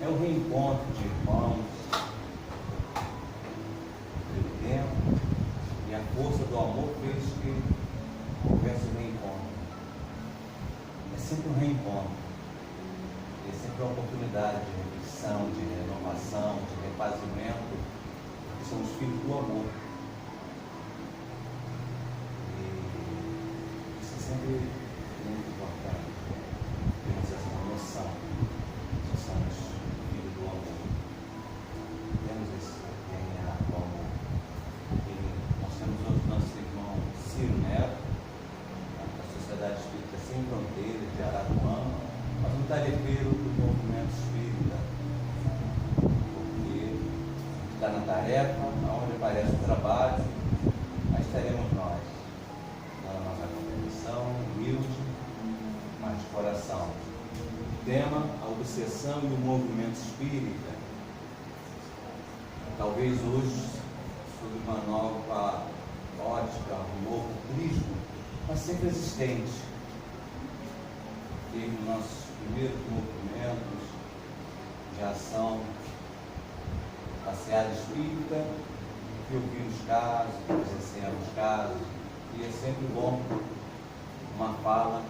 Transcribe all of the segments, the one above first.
É o reencontro de irmãos, pelo tempo, e a força do amor fez que houvesse o reencontro. É sempre um reencontro, é sempre uma oportunidade de reflexão, de renovação, de refazimento, que são os filhos do amor. E isso é sempre muito importante, temos essa noção que somos filhos do amor. Temos esse DNA do amor. E nós temos outro nosso irmão Ciro Neto, da Sociedade Espírita Sem Fronteiras, de Araruama, mas um tarefeiro do movimento espírita, porque está na tarefa, onde aparece o trabalho, mas estaremos nós, na nossa contribuição, humilde, mas de coração. O tema, a obsessão e o movimento espírita, talvez hoje, sob uma nova ótica, um novo prisma, mas sempre existente. Desde os nossos primeiros movimentos de ação passeada espírita, que ouvimos casos, que presenciamos casos, e é sempre bom uma fala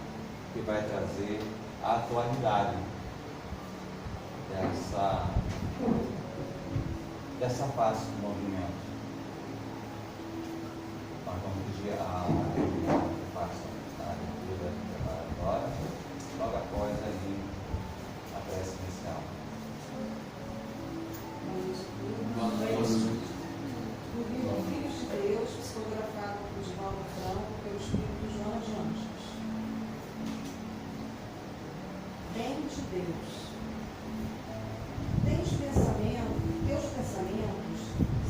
que vai trazer a atualidade dessa face do movimento. Nós vamos pedir a reunião que faça a leitura preparatória, logo após ali a prece inicial. No livro Filhos de Deus, psicografado por Divaldo Franco, pelo Espírito Joana de Anjos. Bem de Deus. Teus pensamentos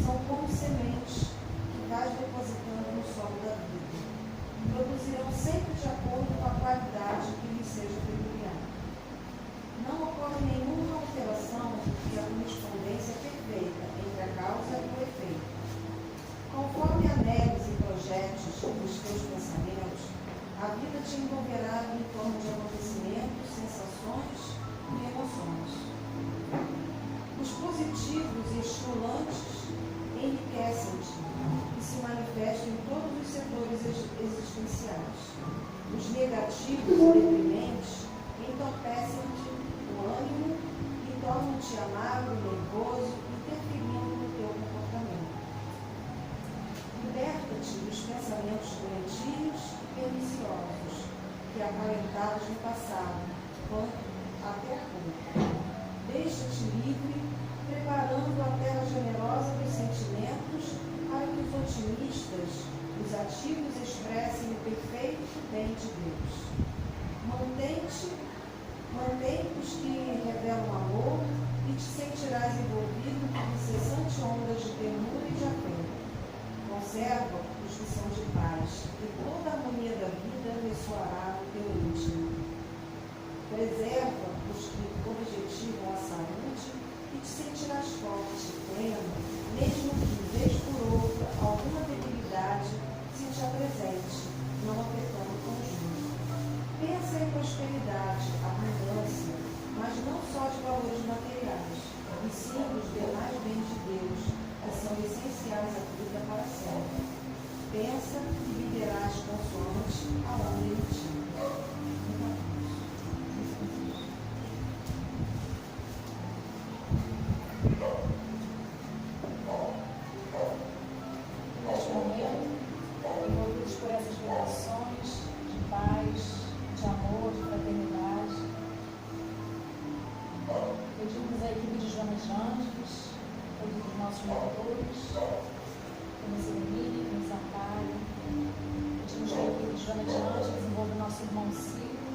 são como sementes que vais depositando no solo da vida. Produzirão sempre de acordo com a qualidade que lhes seja peculiar. Não ocorre nenhuma alteração porque a correspondência é perfeita entre a causa e o efeito. Conforme aneles e projetos dos teus pensamentos, a vida te envolverá em torno de acontecimentos, sensações e emoções. Os positivos e estimulantes enriquecem-te e se manifestam em todos os setores existenciais. Os negativos e deprimentes entorpecem-te o ânimo e tornam-te amargo, nervoso, interferindo no teu comportamento. Liberta-te dos pensamentos doentios e perniciosos que acalentados no passado, quanto até pouco. Deixa-te livre, preparando a terra generosa dos sentimentos para que os otimistas, os ativos expressem o perfeito bem de Deus. Mantém os que revelam amor e te sentirás envolvido por incessante ondas de ternura e de apego. Conserva os que são de paz, e toda a harmonia da vida ressoará no teu íntimo. Preserva os que objetivam a saúde e te sentirás forte, pleno, mesmo que, vez por outra, alguma debilidade se te apresente, não afetando o conjunto. Pensa em prosperidade, abundância, mas não só de valores materiais, e sim dos demais bens de Deus, que são essenciais à vida para sempre. Pensa e viverás consoante a onda emitida. Neste momento, envolvidos por essas vibrações de paz, de amor, de fraternidade, pedimos à equipe de Joana de Anjos, todos os nossos mentores, que nos ilumine, que nos ampare. Pedimos que a equipe de Joana de Anjos desenvolva o nosso irmão Ciro,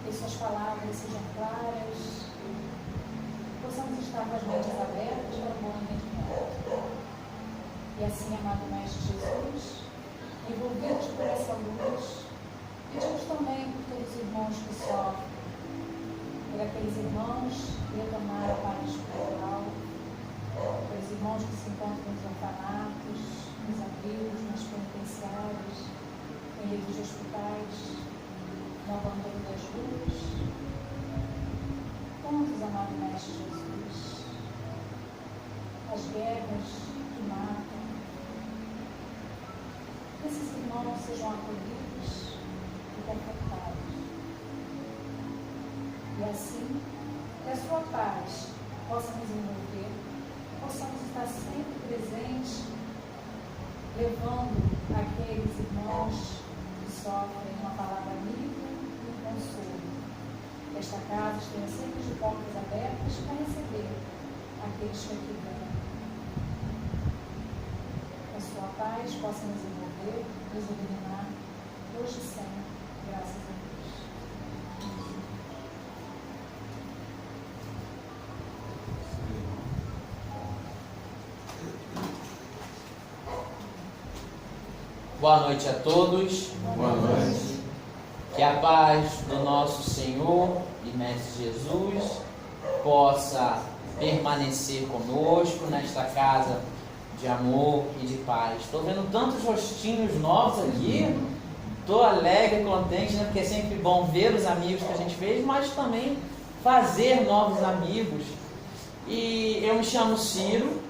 que suas palavras sejam claras, possamos estar com as mentes abertas para o bom entendimento. E assim, amado Mestre Jesus, envolvidos por essa luz, pedimos também por todos os irmãos que sofrem, por aqueles irmãos que retornaram para o espiritual, pelos irmãos que se encontram nos orfanatos, nos abrigos, nas penitenciárias, em leitos de hospitais, no abandono das ruas. Quantos amado Mestre Jesus, as guerras que matam, que esses irmãos sejam acolhidos e confortados. E assim, que a sua paz possa nos envolver, possamos estar sempre presentes, levando aqueles irmãos que sofrem uma palavra amiga e um consolo. Que esta casa esteja sempre de portas abertas para receber aqueles que aqui vêm. Que a sua paz possa nos envolver, nos iluminar, hoje e sempre, graças a Deus. Boa noite a todos. Boa noite. Que a paz do nosso Senhor e Mestre Jesus possa permanecer conosco nesta casa de amor e de paz. Estou vendo tantos rostinhos novos aqui. Estou alegre, contente, né? Porque é sempre bom ver os amigos que a gente fez, mas também fazer novos amigos. E eu me chamo Ciro.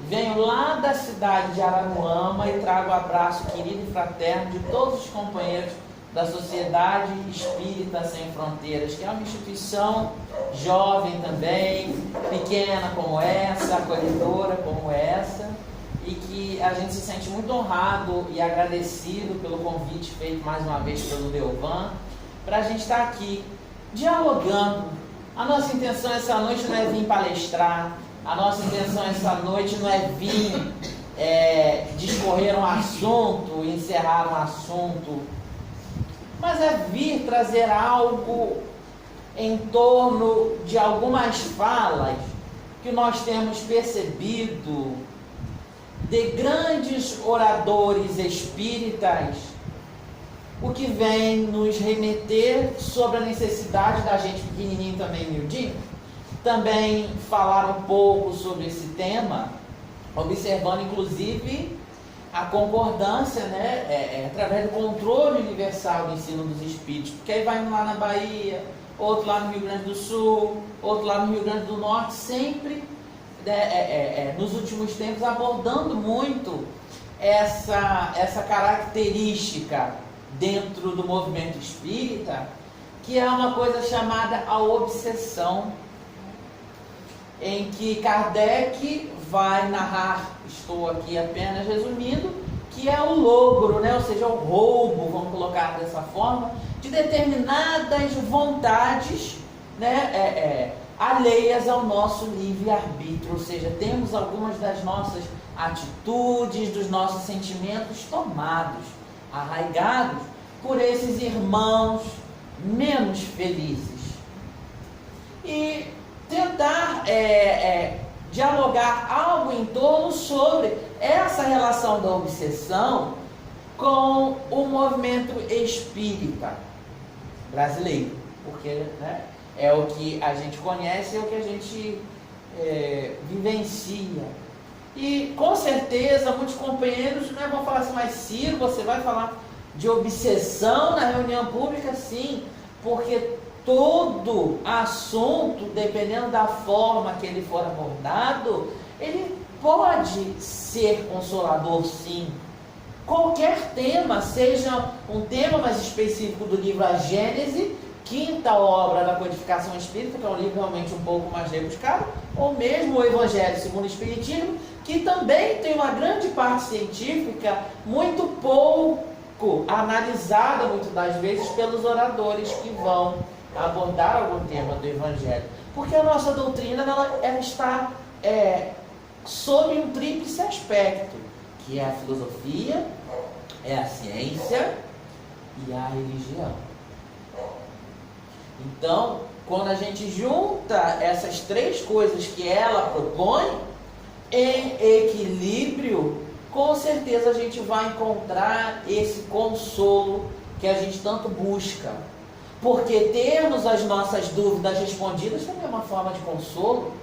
Venho lá da cidade de Araruama e trago o abraço querido e fraterno de todos os companheiros da Sociedade Espírita Sem Fronteiras, que é uma instituição jovem também, pequena como essa, acolhedora como essa, e que a gente se sente muito honrado e agradecido pelo convite feito mais uma vez pelo Delvan, para a gente estar aqui dialogando. A nossa intenção essa noite não é vir palestrar. A nossa intenção essa noite não é vir discorrer um assunto, encerrar um assunto, mas é vir trazer algo em torno de algumas falas que nós temos percebido de grandes oradores espíritas, o que vem nos remeter sobre a necessidade da gente pequenininho também, miudinho, também falar um pouco sobre esse tema, observando inclusive a concordância, né, através do controle universal do ensino dos espíritos, porque aí vai um lá na Bahia, outro lá no Rio Grande do Sul, outro lá no Rio Grande do Norte, sempre nos últimos tempos abordando muito essa característica dentro do movimento espírita, que é uma coisa chamada a obsessão, em que Kardec vai narrar, estou aqui apenas resumindo, que é o logro, né? Ou seja, o roubo, vamos colocar dessa forma, de determinadas vontades, né? Alheias ao nosso livre-arbítrio, ou seja, temos algumas das nossas atitudes, dos nossos sentimentos tomados, arraigados por esses irmãos menos felizes. E tentar dialogar algo em torno sobre essa relação da obsessão com o movimento espírita brasileiro, porque, né, é o que a gente conhece, é o que a gente vivencia. E com certeza muitos companheiros, né, vão falar assim, mas Ciro, você vai falar de obsessão na reunião pública? Sim, porque todo assunto, dependendo da forma que ele for abordado, ele pode ser consolador, sim. Qualquer tema, seja um tema mais específico do livro A Gênese, quinta obra da codificação espírita, que é um livro realmente um pouco mais rebuscado, ou mesmo o Evangelho segundo o Espiritismo, que também tem uma grande parte científica, muito pouco analisada, muitas das vezes, pelos oradores que vão abordar algum tema do Evangelho, porque a nossa doutrina ela está sob um tríplice aspecto, que é a filosofia, é a ciência e a religião. Então, quando a gente junta essas três coisas que ela propõe em equilíbrio, com certeza a gente vai encontrar esse consolo que a gente tanto busca. Porque termos as nossas dúvidas respondidas também é uma forma de consolo.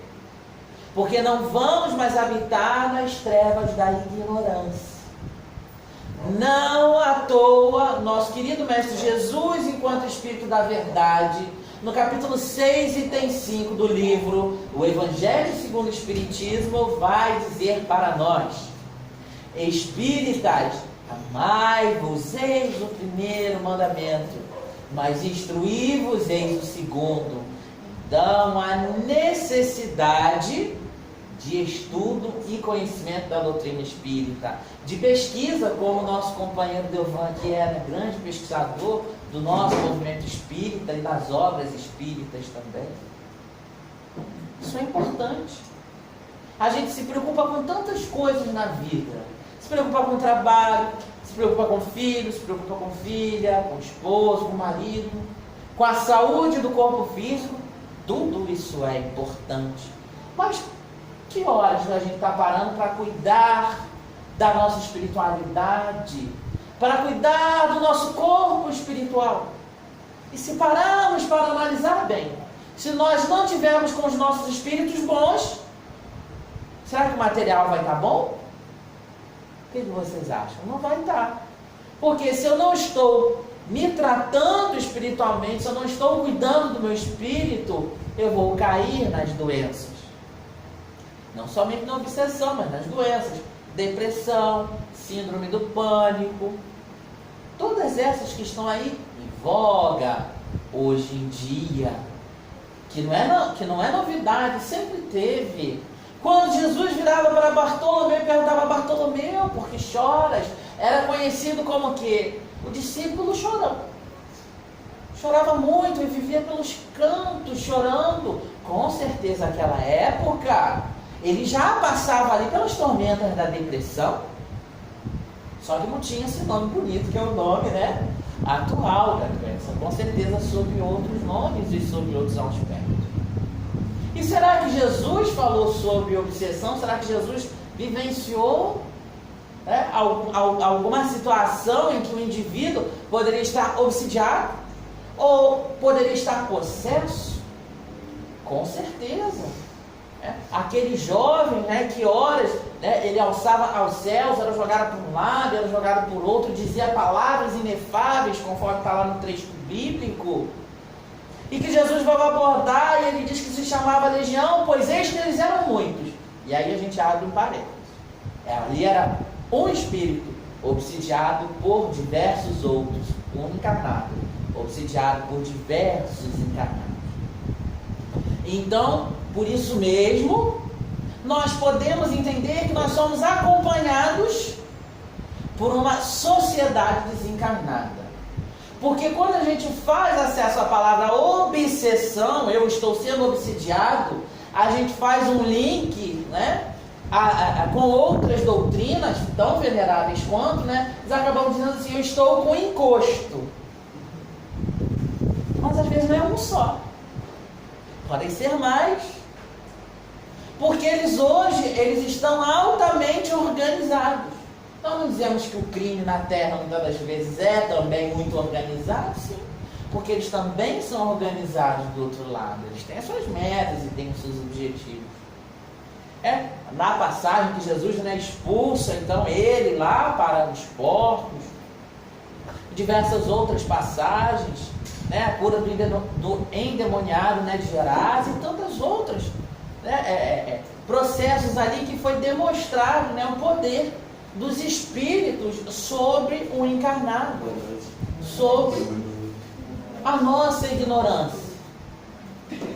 Porque não vamos mais habitar nas trevas da ignorância. Não à toa, nosso querido Mestre Jesus, enquanto Espírito da Verdade, no capítulo 6, item 5 do livro O Evangelho segundo o Espiritismo, vai dizer para nós: espíritas, amai-vos, eis o primeiro mandamento, mas instruí-vos, eis o segundo. Então, a necessidade de estudo e conhecimento da doutrina espírita, de pesquisa, como o nosso companheiro Delvan, que é grande pesquisador do nosso movimento espírita e das obras espíritas também. Isso é importante. A gente se preocupa com tantas coisas na vida. Se preocupa com o trabalho, se preocupa com o filho, se preocupa com filha, com o esposo, com o marido, com a saúde do corpo físico. Tudo isso é importante. Mas que horas a gente está parando para cuidar da nossa espiritualidade, para cuidar do nosso corpo espiritual? E se pararmos para analisar bem, se nós não tivermos com os nossos espíritos bons, será que o material vai estar bom? O que vocês acham? Não vai estar. Porque se eu não estou me tratando espiritualmente, se eu não estou cuidando do meu espírito, eu vou cair nas doenças. Não somente na obsessão, mas nas doenças. Depressão, síndrome do pânico. Todas essas que estão aí em voga hoje em dia. Que não é novidade, sempre teve. Quando Jesus virava para Bartolomeu e perguntava: Bartolomeu, por que choras? Era conhecido como que o discípulo chorão. Chorava muito e vivia pelos cantos chorando. Com certeza naquela época ele já passava ali pelas tormentas da depressão. Só que não tinha esse nome bonito, que é o nome, né, atual da doença. Com certeza sob outros nomes e sob outros aspectos. E será que Jesus falou sobre obsessão? Será que Jesus vivenciou alguma situação em que o indivíduo poderia estar obsidiado? Ou poderia estar possesso? Com certeza. Aquele jovem, que horas ele alçava aos céus, era jogado por um lado, era jogado por outro, dizia palavras inefáveis, conforme está lá no trecho bíblico, e que Jesus vai abordar, e ele diz que se chamava legião, pois eis que eles eram muitos. E aí a gente abre um parênteses. Ali era um espírito obsidiado por diversos outros, um encarnado, obsidiado por diversos encarnados. Então, por isso mesmo, nós podemos entender que nós somos acompanhados por uma sociedade desencarnada. Porque quando a gente faz acesso à palavra obsessão, eu estou sendo obsidiado, a gente faz um link, com outras doutrinas tão veneráveis quanto, nós acabamos dizendo assim: eu estou com encosto. Mas às vezes não é um só. Podem ser mais. Porque eles estão altamente organizados. Então não dizemos que o crime na Terra muitas das vezes é também muito organizado? Sim. Porque eles também são organizados do outro lado. Eles têm as suas metas e têm os seus objetivos. Na passagem que Jesus expulsa então ele lá para os porcos, diversas outras passagens, a cura do endemoniado de Gerás e tantas outras, processos ali que foi demonstrado o poder dos espíritos sobre o encarnado, sobre a nossa ignorância.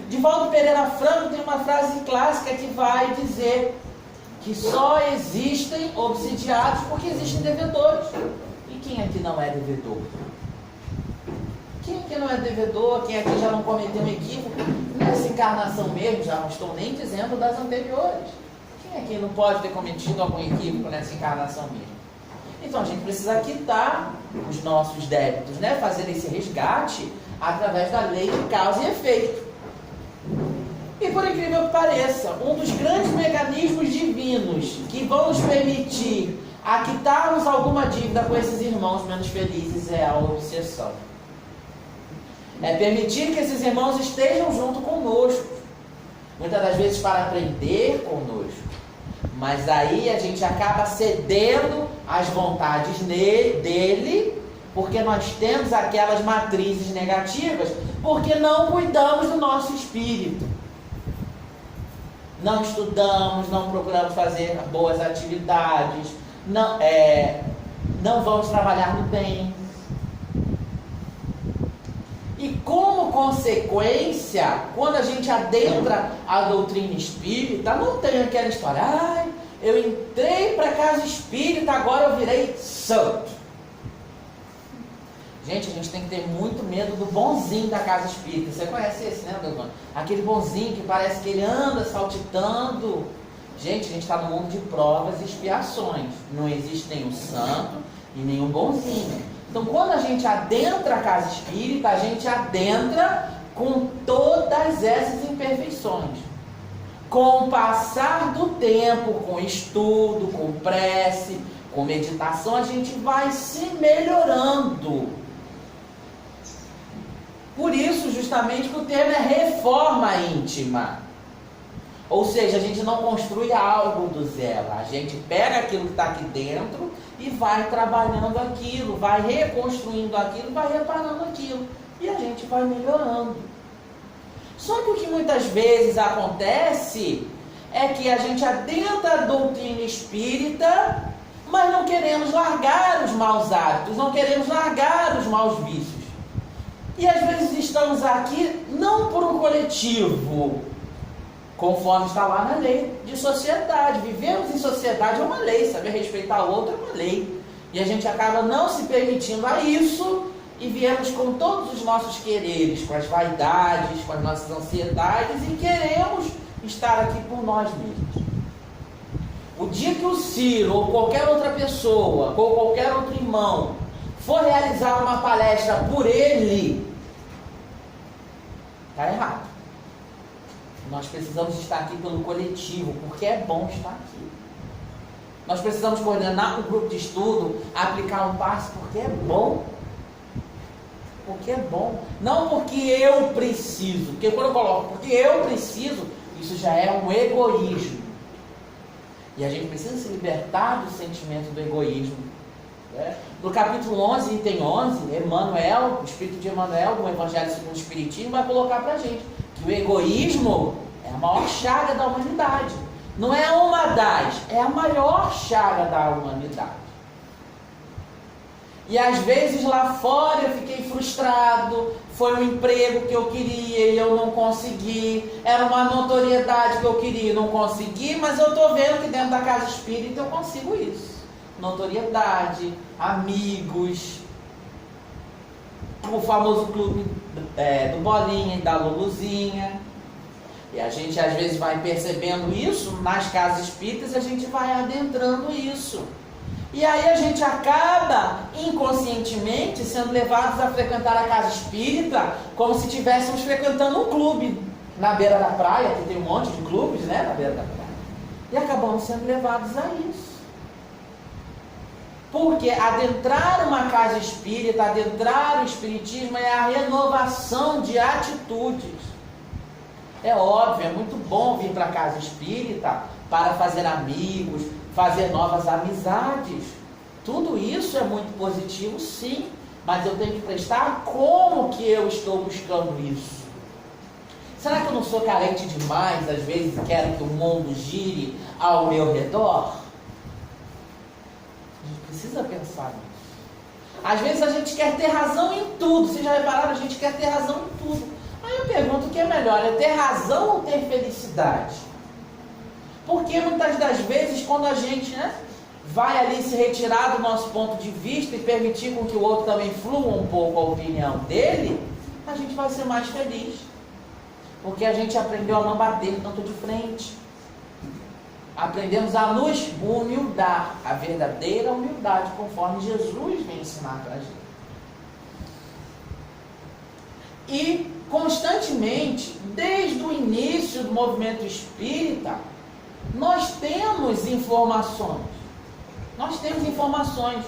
Divaldo Pereira Franco tem uma frase clássica que vai dizer que só existem obsidiados porque existem devedores. E quem aqui não é devedor? Quem aqui não é devedor? Quem aqui já não cometeu um equívoco nessa encarnação mesmo? Já não estou nem dizendo das anteriores. Quem aqui não pode ter cometido algum equívoco nessa encarnação mesmo? Então a gente precisa quitar os nossos débitos, fazer esse resgate através da lei de causa e efeito. E por incrível que pareça, um dos grandes mecanismos divinos que vão nos permitir aquitarmos alguma dívida com esses irmãos menos felizes é a obsessão. É permitir que esses irmãos estejam junto conosco, muitas das vezes para aprender conosco, mas aí a gente acaba cedendo às vontades dele, porque nós temos aquelas matrizes negativas, Porque não cuidamos do nosso espírito. Não estudamos, não procuramos fazer boas atividades, não vamos trabalhar no bem. E como consequência, quando a gente adentra a doutrina espírita, não tem aquela história, ai, eu entrei para a casa espírita, agora eu virei santo. Gente, a gente tem que ter muito medo do bonzinho da casa espírita. Você conhece esse, né, Dona? Aquele bonzinho que parece que ele anda saltitando. Gente, a gente está no mundo de provas e expiações. Não existe nenhum santo e nenhum bonzinho. Então, quando a gente adentra a casa espírita, a gente adentra com todas essas imperfeições. Com o passar do tempo, com estudo, com prece, com meditação, a gente vai se melhorando. Por isso, justamente, que o termo é reforma íntima. Ou seja, a gente não construi algo do zero. A gente pega aquilo que está aqui dentro e vai trabalhando aquilo, vai reconstruindo aquilo, vai reparando aquilo. E a gente vai melhorando. Só que o que muitas vezes acontece é que a gente adentra a doutrina espírita, mas não queremos largar os maus hábitos, não queremos largar os maus vícios. E às vezes estamos aqui não por um coletivo, conforme está lá na lei de sociedade. Vivemos em sociedade, é uma lei, saber respeitar o outro é uma lei. E a gente acaba não se permitindo a isso e viemos com todos os nossos quereres, com as vaidades, com as nossas ansiedades e queremos estar aqui por nós mesmos. O dia que o Ciro ou qualquer outra pessoa, ou qualquer outro irmão, for realizar uma palestra por ele, está errado. Nós precisamos estar aqui pelo coletivo, porque é bom estar aqui. Nós precisamos coordenar um grupo de estudo, aplicar um passe, porque é bom. Porque é bom. Não porque eu preciso. Porque quando eu coloco porque eu preciso, isso já é um egoísmo. E a gente precisa se libertar do sentimento do egoísmo. No capítulo 11, item 11, Emmanuel, o Espírito de Emmanuel, no Evangelho segundo o Espiritismo, vai colocar para a gente que o egoísmo é a maior chaga da humanidade. Não é uma das, é a maior chaga da humanidade. E às vezes lá fora eu fiquei frustrado, foi um emprego que eu queria e eu não consegui, era uma notoriedade que eu queria e não consegui, mas eu estou vendo que dentro da casa espírita eu consigo isso. Notoriedade, amigos, o famoso clube do Bolinha e da Luluzinha. E a gente às vezes vai percebendo isso nas casas espíritas e a gente vai adentrando isso. E aí a gente acaba inconscientemente sendo levados a frequentar a casa espírita como se estivéssemos frequentando um clube na beira da praia, que tem um monte de clubes, né, na beira da praia. E acabamos sendo levados a isso. Porque adentrar uma casa espírita, adentrar o espiritismo é a renovação de atitudes. É óbvio, é muito bom vir para a casa espírita para fazer amigos, fazer novas amizades. Tudo isso é muito positivo, sim, mas eu tenho que prestar como que eu estou buscando isso. Será que eu não sou carente demais, às vezes quero que o mundo gire ao meu redor? A gente precisa pensar nisso. Às vezes a gente quer ter razão em tudo. Vocês já repararam? A gente quer ter razão em tudo. Aí eu pergunto, o que é melhor? É ter razão ou ter felicidade? Porque muitas das vezes quando a gente vai ali se retirar do nosso ponto de vista e permitir com que o outro também flua um pouco a opinião dele, a gente vai ser mais feliz. Porque a gente aprendeu a não bater tanto de frente. Aprendemos a nos humildar, a verdadeira humildade, conforme Jesus vem ensinar para a gente. E constantemente, desde o início do movimento espírita, nós temos informações. Nós temos informações.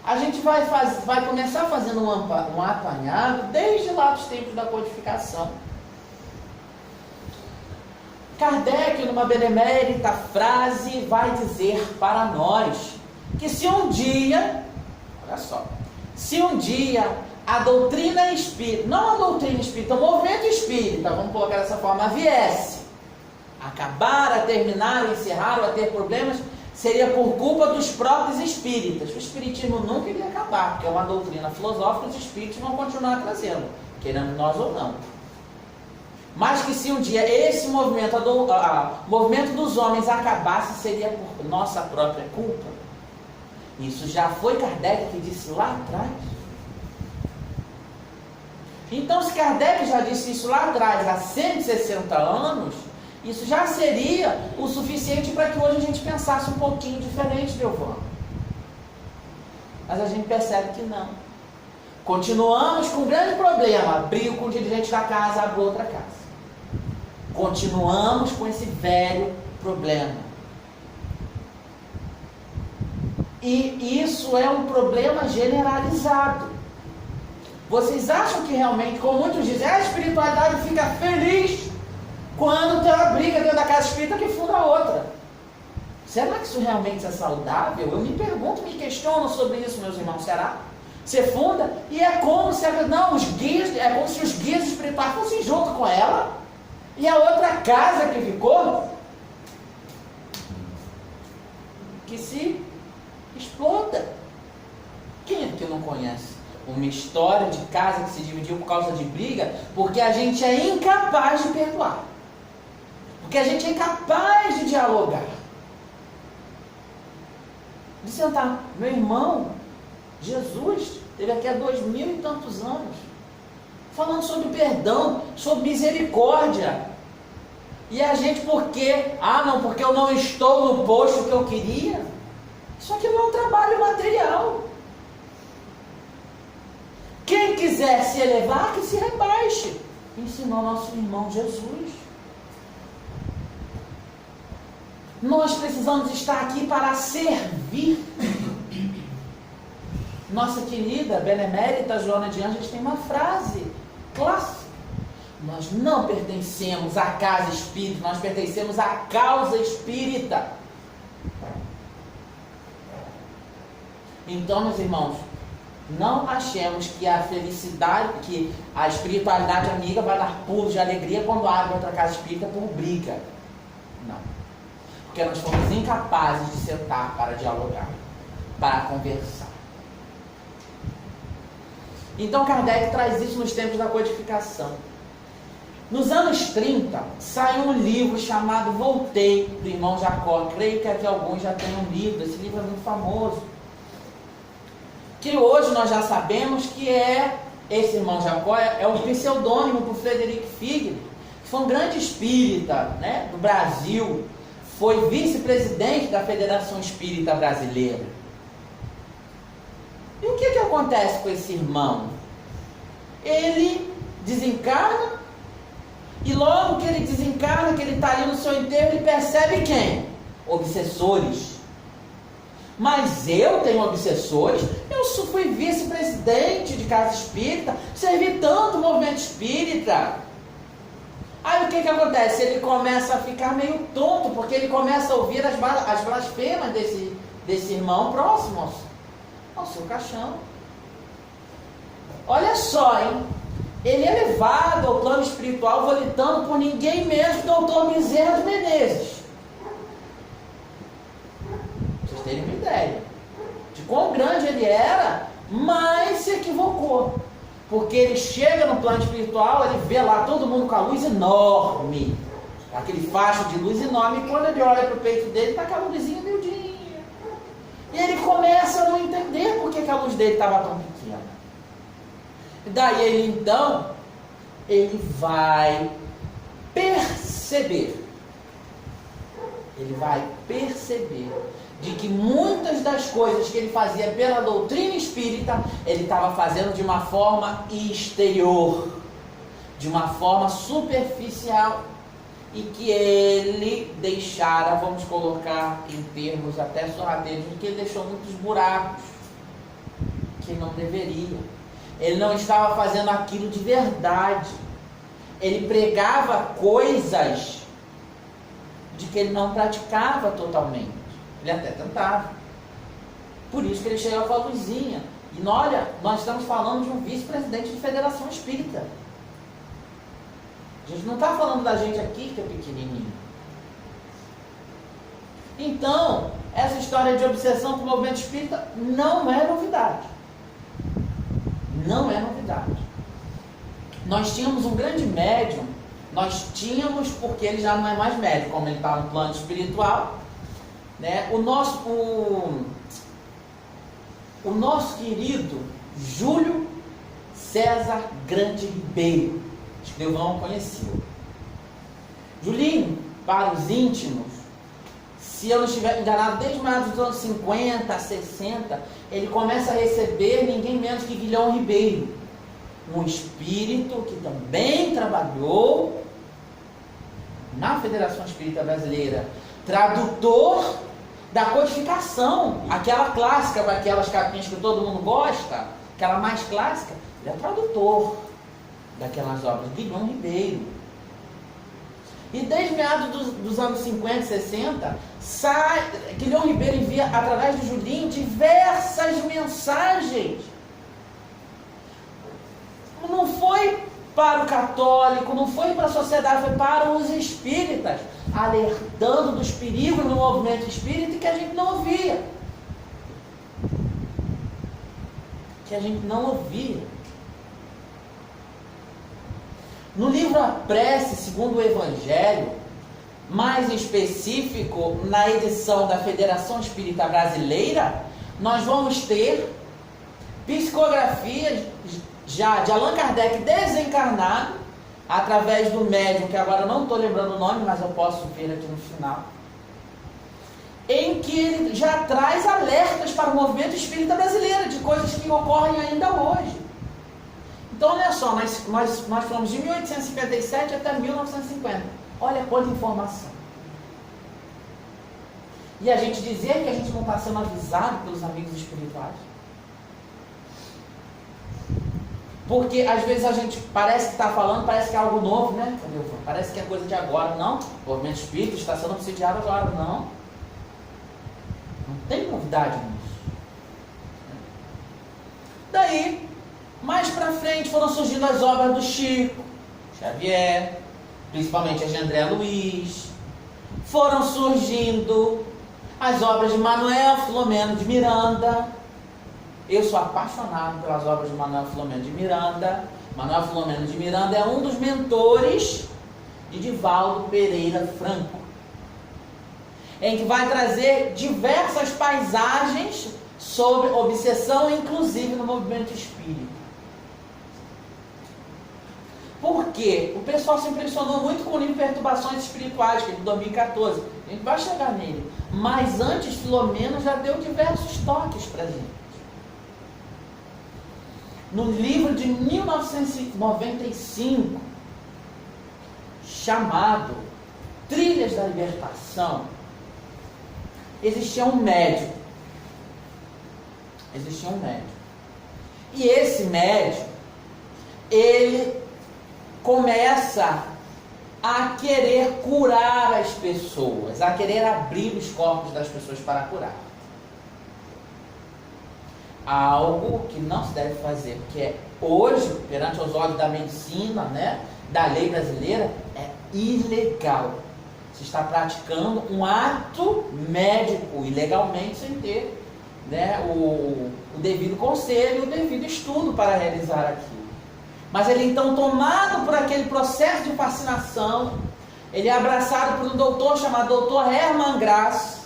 A gente vai começar fazendo um apanhado desde lá dos tempos da codificação. Kardec, numa benemérita frase, vai dizer para nós que se um dia, olha só, se um dia a doutrina espírita, não a doutrina espírita, o movimento espírita, vamos colocar dessa forma, viesse acabar, a terminar, a encerrar ou a ter problemas, seria por culpa dos próprios espíritas. O espiritismo nunca iria acabar, porque é uma doutrina filosófica, os espíritos vão continuar trazendo, querendo nós ou não. Mas que se um dia esse movimento, movimento dos homens acabasse, seria por nossa própria culpa. Isso já foi Kardec que disse lá atrás. Então, se Kardec já disse isso lá atrás, há 160 anos, isso já seria o suficiente para que hoje a gente pensasse um pouquinho diferente, Delvano. Mas a gente percebe que não. Continuamos com um grande problema. Brigo com o dirigente da casa, abro outra casa. Continuamos com esse velho problema. E isso é um problema generalizado. Vocês acham que realmente, como muitos dizem, a espiritualidade fica feliz quando tem uma briga dentro da casa espírita que funda a outra? Será que isso realmente é saudável? Eu me pergunto, me questiono sobre isso, meus irmãos. Será? Você funda e é como se é como se os guias espirituais fossem junto com ela e a outra casa que ficou que se exploda. Quem é que não conhece uma história de casa que se dividiu por causa de briga? Porque a gente é incapaz de perdoar, porque a gente é incapaz de dialogar, de sentar. Meu irmão, Jesus teve aqui há 2000 e tantos anos falando sobre perdão, sobre misericórdia. E a gente, por quê? Porque eu não estou no posto que eu queria. Isso aqui não é um trabalho material. Quem quiser se elevar, que se rebaixe. Ensinou nosso irmão Jesus. Nós precisamos estar aqui para servir. Nossa querida benemérita Joana de Ângeles tem uma frase clássica: nós não pertencemos à casa espírita, nós pertencemos à causa espírita. Então, meus irmãos, não achemos que a felicidade, que a espiritualidade amiga vai dar pulos de alegria quando abre outra casa espírita por briga. Não. Porque nós fomos incapazes de sentar para dialogar, para conversar. Então Kardec traz isso nos tempos da codificação. Nos anos 30, saiu um livro chamado Voltei, do irmão Jacó. Creio que aqui alguns já tenham lido. Esse livro é muito famoso. Que hoje nós já sabemos que esse irmão Jacó é um pseudônimo para o Frederic Figli, que foi um grande espírita, né, do Brasil. Foi vice-presidente da Federação Espírita Brasileira. E o que acontece com esse irmão? Ele desencarna, e logo que ele desencarna, que ele está ali no seu enterro, ele percebe quem? Obsessores. Mas eu tenho obsessores? Eu fui vice-presidente de casa espírita, servi tanto o movimento espírita. Aí o que acontece? Ele começa a ficar meio tonto, porque ele começa a ouvir as blasfemas desse irmão próximo ao seu caixão. Olha só, hein? Ele é levado ao plano espiritual volitando por ninguém menos que o Dr. Bezerra de Menezes. Pra vocês terem uma ideia de quão grande ele era, mas se equivocou. Porque ele chega no plano espiritual, ele vê lá todo mundo com a luz enorme, aquele facho de luz enorme, e quando ele olha para o peito dele, está aquela luzinha miudinha. E ele começa a não entender por que a luz dele estava tão pequena. E daí ele vai perceber de que muitas das coisas que ele fazia pela doutrina espírita, ele estava fazendo de uma forma exterior, de uma forma superficial, e que ele deixara, vamos colocar em termos até sorrateiros, de que ele deixou muitos buracos que não deveria. Ele não estava fazendo aquilo de verdade. Ele pregava coisas de que ele não praticava totalmente. Ele até tentava. Por isso que ele chegava com a luzinha. E olha, nós estamos falando de um vice-presidente de federação espírita. A gente não está falando da gente aqui que é pequenininho. Então, essa história de obsessão com o movimento espírita não é novidade. Não é novidade. Nós tínhamos um grande médium, porque ele já não é mais médium, como ele está no plano espiritual, né? O nosso querido Júlio César Grande Ribeiro, acho que eu não conheceu. Julinho, para os íntimos, se eu não estiver enganado, desde meados dos anos 50, 60, ele começa a receber ninguém menos que Guilhom Ribeiro, um espírito que também trabalhou na Federação Espírita Brasileira, tradutor da codificação, aquela clássica, aquelas capinhas que todo mundo gosta, aquela mais clássica, ele é tradutor daquelas obras, Guilhom Ribeiro. E desde meados dos anos 50, 60, Guilhom Ribeiro envia, através do Julinho, diversas mensagens. Não foi para o católico, não foi para a sociedade, foi para os espíritas, alertando dos perigos no movimento espírita e que a gente não ouvia. No livro A Prece segundo o Evangelho, mais em específico na edição da Federação Espírita Brasileira, nós vamos ter psicografias já de Allan Kardec desencarnado, através do médium, que agora eu não estou lembrando o nome, mas eu posso ver aqui no final, em que ele já traz alertas para o movimento espírita brasileiro, de coisas que ocorrem ainda hoje. Então, olha só, nós falamos de 1857 até 1950. Olha quanta informação. E a gente dizer que a gente não está sendo avisado pelos amigos espirituais. Porque às vezes a gente parece que está falando, parece que é algo novo, né? Parece que é coisa de agora. Não, o movimento espírita está sendo obsidiado agora. Não tem novidade nisso. Daí, mais para frente foram surgindo as obras do Chico Xavier, principalmente as de André Luiz. Foram surgindo as obras de Manuel Filomeno de Miranda. Eu sou apaixonado pelas obras de Manuel Filomeno de Miranda. Manuel Filomeno de Miranda é um dos mentores de Divaldo Pereira Franco, em que vai trazer diversas paisagens sobre obsessão, inclusive no movimento espírita. Por quê? O pessoal se impressionou muito com o livro Perturbações Espirituais, que é de 2014. A gente vai chegar nele. Mas antes, Filomeno já deu diversos toques para a gente. No livro de 1995, chamado Trilhas da Libertação, existia um médium. E esse médium, ele começa a querer curar as pessoas, a querer abrir os corpos das pessoas para curar. Algo que não se deve fazer, porque hoje, perante os olhos da medicina, né, da lei brasileira, é ilegal. Se está praticando um ato médico ilegalmente sem ter, né, o devido conselho, o devido estudo para realizar aquilo. Mas ele então, tomado por aquele processo de fascinação, ele é abraçado por um doutor chamado Dr. Hermann Grass,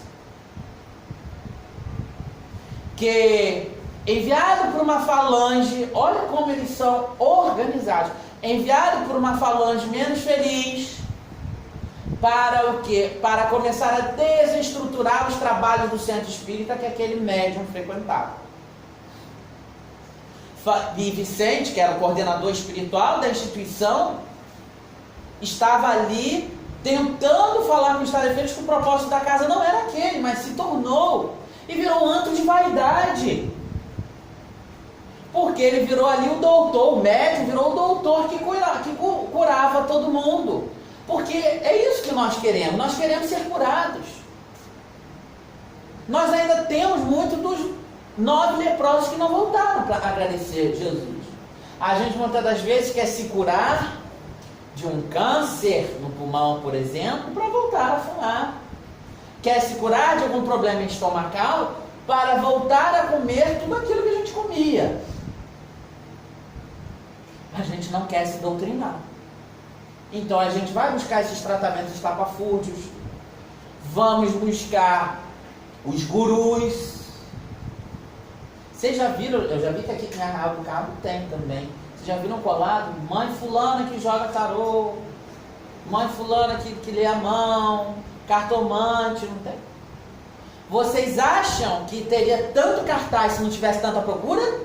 que, enviado por uma falange, olha como eles são organizados, enviado por uma falange menos feliz, para o quê? Para começar a desestruturar os trabalhos do centro espírita que aquele médium frequentava. E Vicente, que era o coordenador espiritual da instituição, estava ali tentando falar com os tarefeiros que o propósito da casa não era aquele, mas se tornou e virou um antro de vaidade. Porque ele virou ali o doutor, o médium virou o doutor que curava todo mundo. Porque é isso que nós queremos ser curados. Nós ainda temos muito 9 leprosos que não voltaram para agradecer Jesus. A gente muitas das vezes quer se curar de um câncer no pulmão, por exemplo, para voltar a fumar. Quer se curar de algum problema estomacal para voltar a comer tudo aquilo que a gente comia. A gente não quer se doutrinar. Então a gente vai buscar esses tratamentos estapafúrdios, vamos buscar os gurus. Vocês já viram, eu já vi que aqui em Arraial do Cabo tem também. Vocês já viram colado? Mãe fulana que joga tarô, mãe fulana que lê a mão, cartomante, não tem? Vocês acham que teria tanto cartaz se não tivesse tanta procura?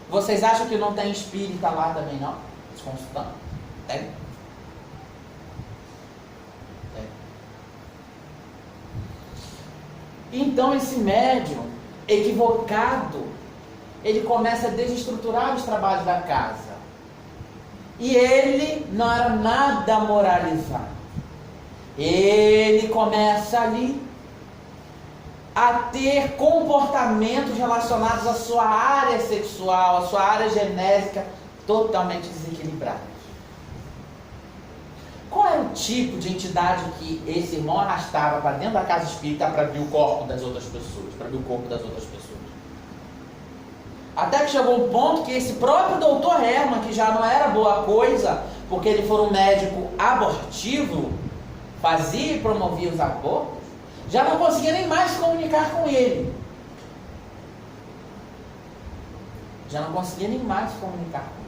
Vocês acham que não tem espírita lá também, não? Se consultando? Tem? Tem. Então esse médium equivocado, ele começa a desestruturar os trabalhos da casa. E ele não era nada moralizado. Ele começa ali a ter comportamentos relacionados à sua área sexual, à sua área genésica, totalmente desequilibrados. Qual era o tipo de entidade que esse irmão arrastava para dentro da casa espírita para abrir o corpo das outras pessoas, para abrir o corpo das outras pessoas? Até que chegou um ponto que esse próprio doutor Herman, que já não era boa coisa, porque ele foi um médico abortivo, fazia e promovia os abortos, já não conseguia nem mais se comunicar com ele. Já não conseguia nem mais se comunicar com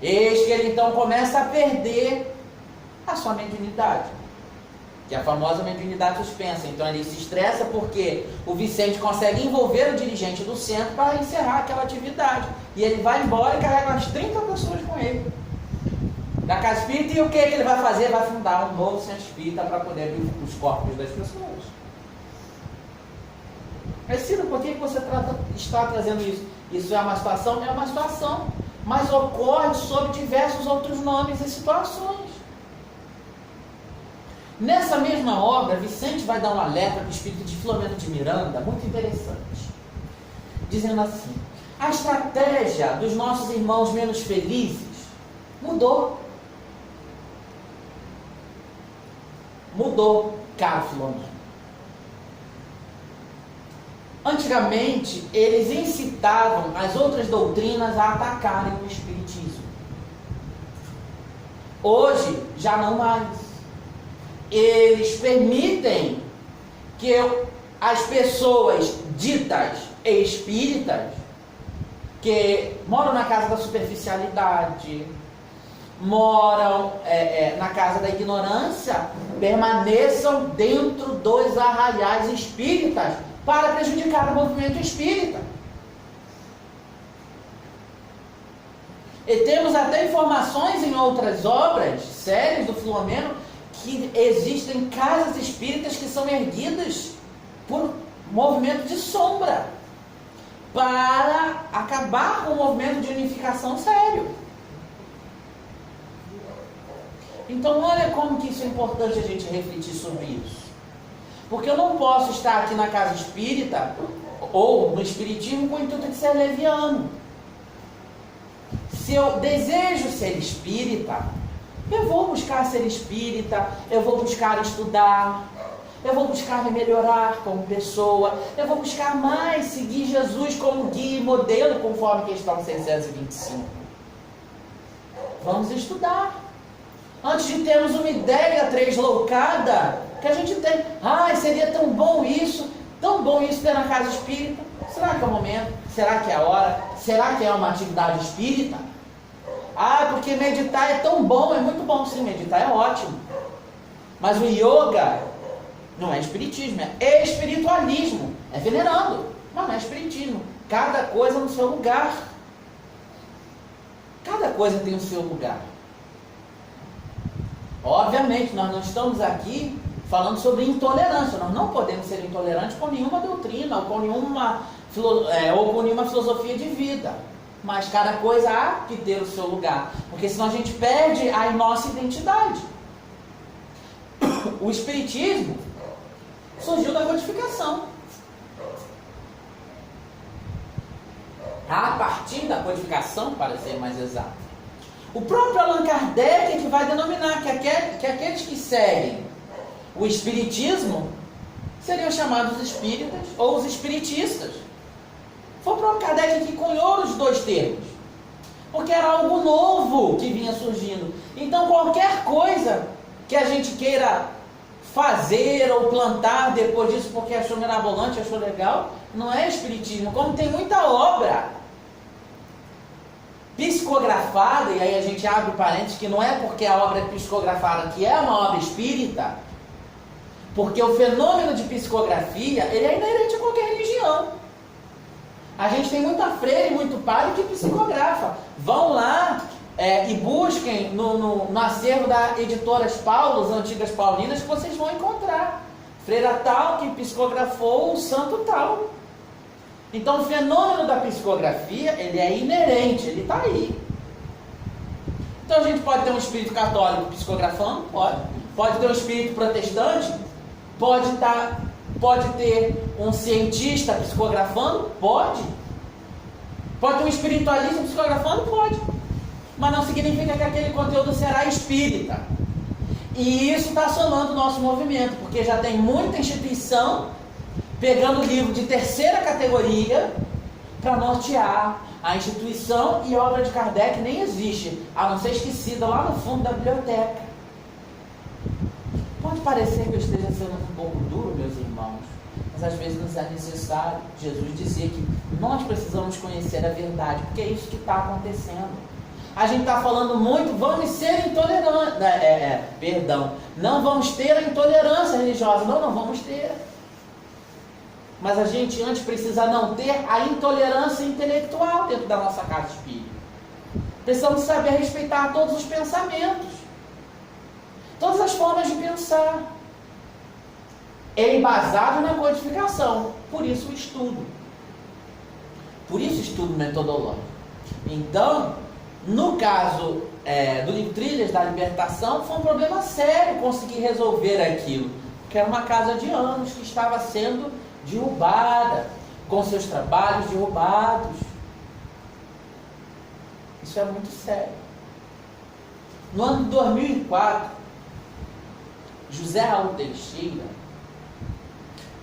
ele. Eis que ele então começa a perder a sua mediunidade, que é a famosa mediunidade suspensa. Então ele se estressa porque o Vicente consegue envolver o dirigente do centro para encerrar aquela atividade. E ele vai embora e carrega umas 30 pessoas com ele da casa espírita. E o que ele vai fazer? Vai fundar um novo centro espírita para poder abrir os corpos das pessoas. Mas Ciro, por que você está trazendo isso? Isso é uma situação? É uma situação, mas ocorre sob diversos outros nomes e situações. Nessa mesma obra, Vicente vai dar um alerta para o espírito de Filomeno de Miranda, muito interessante, dizendo assim: a estratégia dos nossos irmãos menos felizes mudou. Mudou, caro Filomeno. Antigamente, eles incitavam as outras doutrinas a atacarem o espiritismo. Hoje, já não mais. Eles permitem que as pessoas ditas espíritas, que moram na casa da superficialidade, moram na casa da ignorância, permaneçam dentro dos arraiais espíritas para prejudicar o movimento espírita. E temos até informações em outras obras sérias do Filomeno que existem casas espíritas que são erguidas por movimento de sombra para acabar com o movimento de unificação sério. Então olha como que isso é importante a gente refletir sobre isso. Porque eu não posso estar aqui na casa espírita ou no espiritismo com o intuito de ser leviano. Se eu desejo ser espírita, eu vou buscar ser espírita, eu vou buscar estudar, eu vou buscar me melhorar como pessoa, eu vou buscar mais seguir Jesus como guia e modelo, conforme questão 625. Vamos estudar. Antes de termos uma ideia tresloucada, que a gente tem, seria tão bom isso ter na casa espírita. Será que é o momento? Será que é a hora? Será que é uma atividade espírita? Porque meditar é tão bom, é muito bom. Sim, meditar é ótimo. Mas o yoga não é espiritismo, é espiritualismo. É venerando, mas não é espiritismo. Cada coisa no seu lugar. Cada coisa tem o seu lugar. Obviamente, nós não estamos aqui falando sobre intolerância. Nós não podemos ser intolerantes com nenhuma doutrina ou com nenhuma filosofia de vida. Mas cada coisa há que ter o seu lugar, porque senão a gente perde a nossa identidade. O espiritismo, surgiu da codificação. A partir da codificação, para ser mais exato. O próprio Allan Kardec é que vai denominar que aqueles que seguem o espiritismo seriam chamados espíritas ou os espiritistas. Foi o próprio Kardec que cunhou os dois termos, porque era algo novo que vinha surgindo. Então qualquer coisa que a gente queira fazer ou plantar depois disso porque achou mirabolante, achou legal, não é espiritismo. Como tem muita obra psicografada, e aí a gente abre parênteses, que não é porque a obra é psicografada que é uma obra espírita, porque o fenômeno de psicografia, ele é inerente a qualquer religião. A gente tem muita freira e muito padre que psicografa. Vão lá e busquem no acervo da Editoras Paulo, as antigas paulinas, que vocês vão encontrar. Freira tal que psicografou o santo tal. Então o fenômeno da psicografia, ele é inerente, ele está aí. Então a gente pode ter um espírito católico psicografando? Pode. Pode ter um espírito protestante? Pode ter um cientista psicografando? Pode. Pode ter um espiritualista psicografando? Pode. Mas não significa que aquele conteúdo será espírita. E isso está assolando o nosso movimento, porque já tem muita instituição pegando livro de terceira categoria para nortear. A instituição e a obra de Kardec nem existe, a não ser esquecida lá no fundo da biblioteca. Pode parecer que eu esteja sendo um pouco duro, meus irmãos, mas às vezes nos é necessário. Jesus dizia que nós precisamos conhecer a verdade, porque é isso que está acontecendo. A gente está falando muito, vamos ser intolerantes, não vamos ter a intolerância religiosa, não vamos ter. Mas a gente antes precisa não ter a intolerância intelectual dentro da nossa casa espírita. Precisamos saber respeitar todos os pensamentos, todas as formas de pensar, embasado na codificação. Por isso o estudo. Por isso o estudo metodológico. Então, no caso do livro Trilhas da Libertação, foi um problema sério conseguir resolver aquilo, porque era uma casa de anos que estava sendo derrubada, com seus trabalhos derrubados. Isso é muito sério. No ano de 2004, José Raul Teixeira,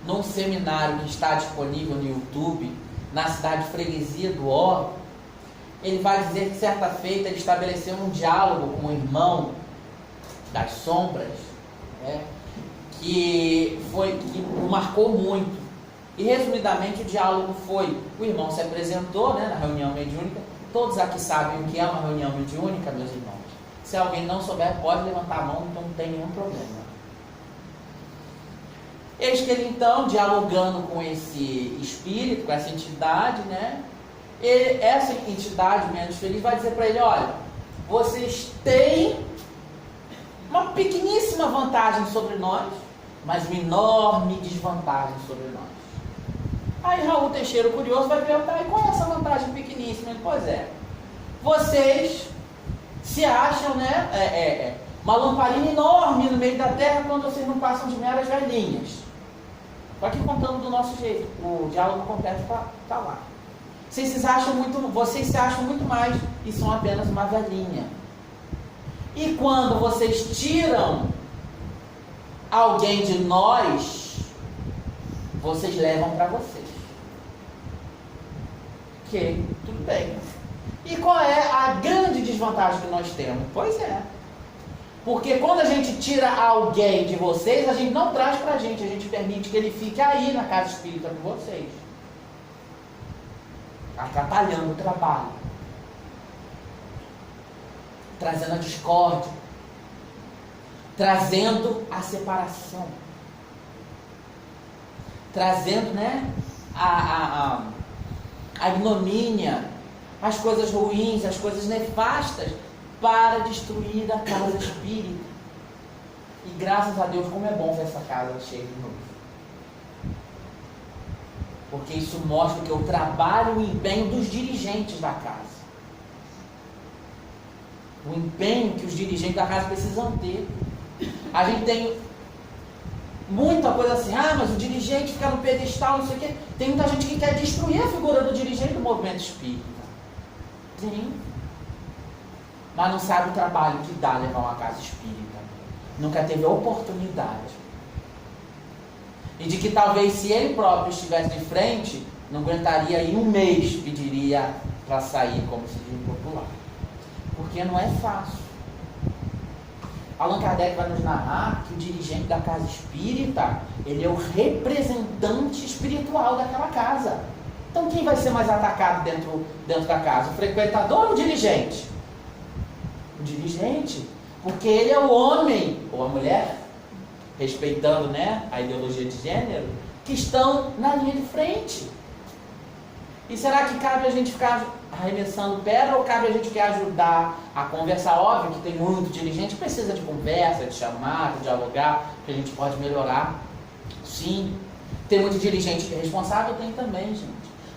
num seminário que está disponível no YouTube, na cidade de Freguesia do Ó, ele vai dizer que certa feita ele estabeleceu um diálogo com o irmão das sombras, que o marcou muito. E resumidamente o diálogo foi: o irmão se apresentou na reunião mediúnica. Todos aqui sabem o que é uma reunião mediúnica, meus irmãos. Se alguém não souber, pode levantar a mão, então não tem nenhum problema. Eis que ele então, dialogando com esse espírito, com essa entidade, essa entidade menos feliz vai dizer para ele: olha, vocês têm uma pequeníssima vantagem sobre nós, mas uma enorme desvantagem sobre nós. Aí Raul Teixeira, curioso, vai perguntar: e qual é essa vantagem pequeníssima? Ele: pois é, vocês se acham uma lamparina enorme no meio da terra quando vocês não passam de meras velhinhas. Estou aqui contando do nosso jeito, o diálogo completo está lá. Vocês se acham muito mais e são apenas uma velhinha. E quando vocês tiram alguém de nós, vocês levam para vocês. Ok, tudo bem. E qual é a grande desvantagem que nós temos? Pois é, porque quando a gente tira alguém de vocês, a gente não traz para a gente permite que ele fique aí na casa espírita com vocês, atrapalhando o trabalho, trazendo a discórdia, trazendo a separação, trazendo a ignomínia, as coisas ruins, as coisas nefastas, para destruir a casa espírita. E graças a Deus, como é bom ver essa casa cheia de luz. Porque isso mostra que o trabalho e o empenho dos dirigentes da casa. O empenho que os dirigentes da casa precisam ter. A gente tem muita coisa assim, mas o dirigente fica no pedestal, não sei o quê. Tem muita gente que quer destruir a figura do dirigente do movimento espírita. Sim. Mas não sabe o trabalho que dá levar uma casa espírita. Nunca teve a oportunidade. E de que talvez se ele próprio estivesse de frente, não aguentaria em um mês, pediria para sair, como se diz popular. Porque não é fácil. Allan Kardec vai nos narrar que o dirigente da casa espírita, ele é o representante espiritual daquela casa. Então quem vai ser mais atacado dentro da casa? O frequentador ou o dirigente? O dirigente. Porque ele é o homem, ou a mulher, respeitando, né, a ideologia de gênero, que estão na linha de frente. E será que cabe a gente ficar arremessando pedra ou cabe a gente quer ajudar a conversar? Óbvio que tem muito dirigente que precisa de conversa, de chamar, de dialogar, que a gente pode melhorar. Sim. Tem muito dirigente responsável? Tem também, gente.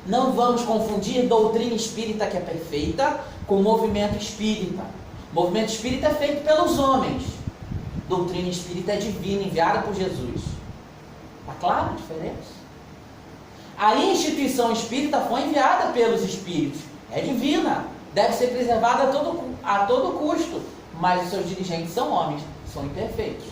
Não vamos confundir doutrina espírita, que é perfeita, com movimento espírita. Movimento espírita é feito pelos homens. Doutrina espírita é divina, enviada por Jesus. Está claro a diferença? A instituição espírita foi enviada pelos espíritos. É divina. Deve ser preservada a todo custo. Mas os seus dirigentes são homens. São imperfeitos.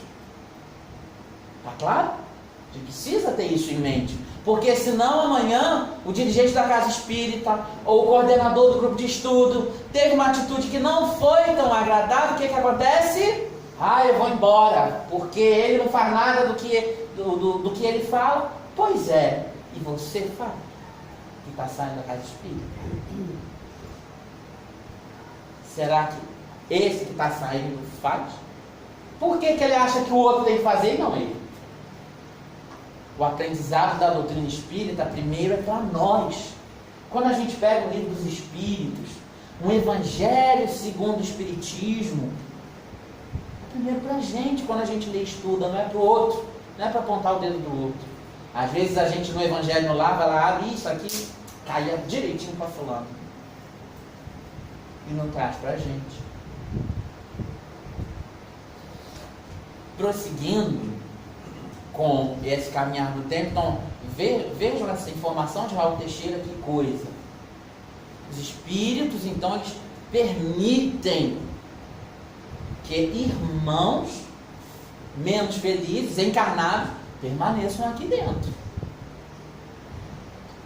Está claro? A gente precisa ter isso em mente. Porque senão amanhã o dirigente da casa espírita ou o coordenador do grupo de estudo teve uma atitude que não foi tão agradável. O que acontece? Eu vou embora. Porque ele não faz nada do que ele fala. Pois é. E você faz, que está saindo da casa espírita? Será que esse que está saindo faz? Por que ele acha que o outro tem que fazer e não ele? O aprendizado da doutrina espírita primeiro é para nós. Quando a gente pega o livro dos Espíritos, um Evangelho segundo o Espiritismo, é primeiro para a gente, quando a gente lê e estuda, não é para o outro, não é para apontar o dedo do outro. Às vezes a gente no Evangelho lá vai lá, abre isso aqui, caia direitinho para fulano. E não traz para a gente. Prosseguindo com esse caminhar do tempo, então vejam essa informação de Raul Teixeira, que coisa. Os espíritos, então, eles permitem que irmãos menos felizes, encarnados, permaneçam aqui dentro.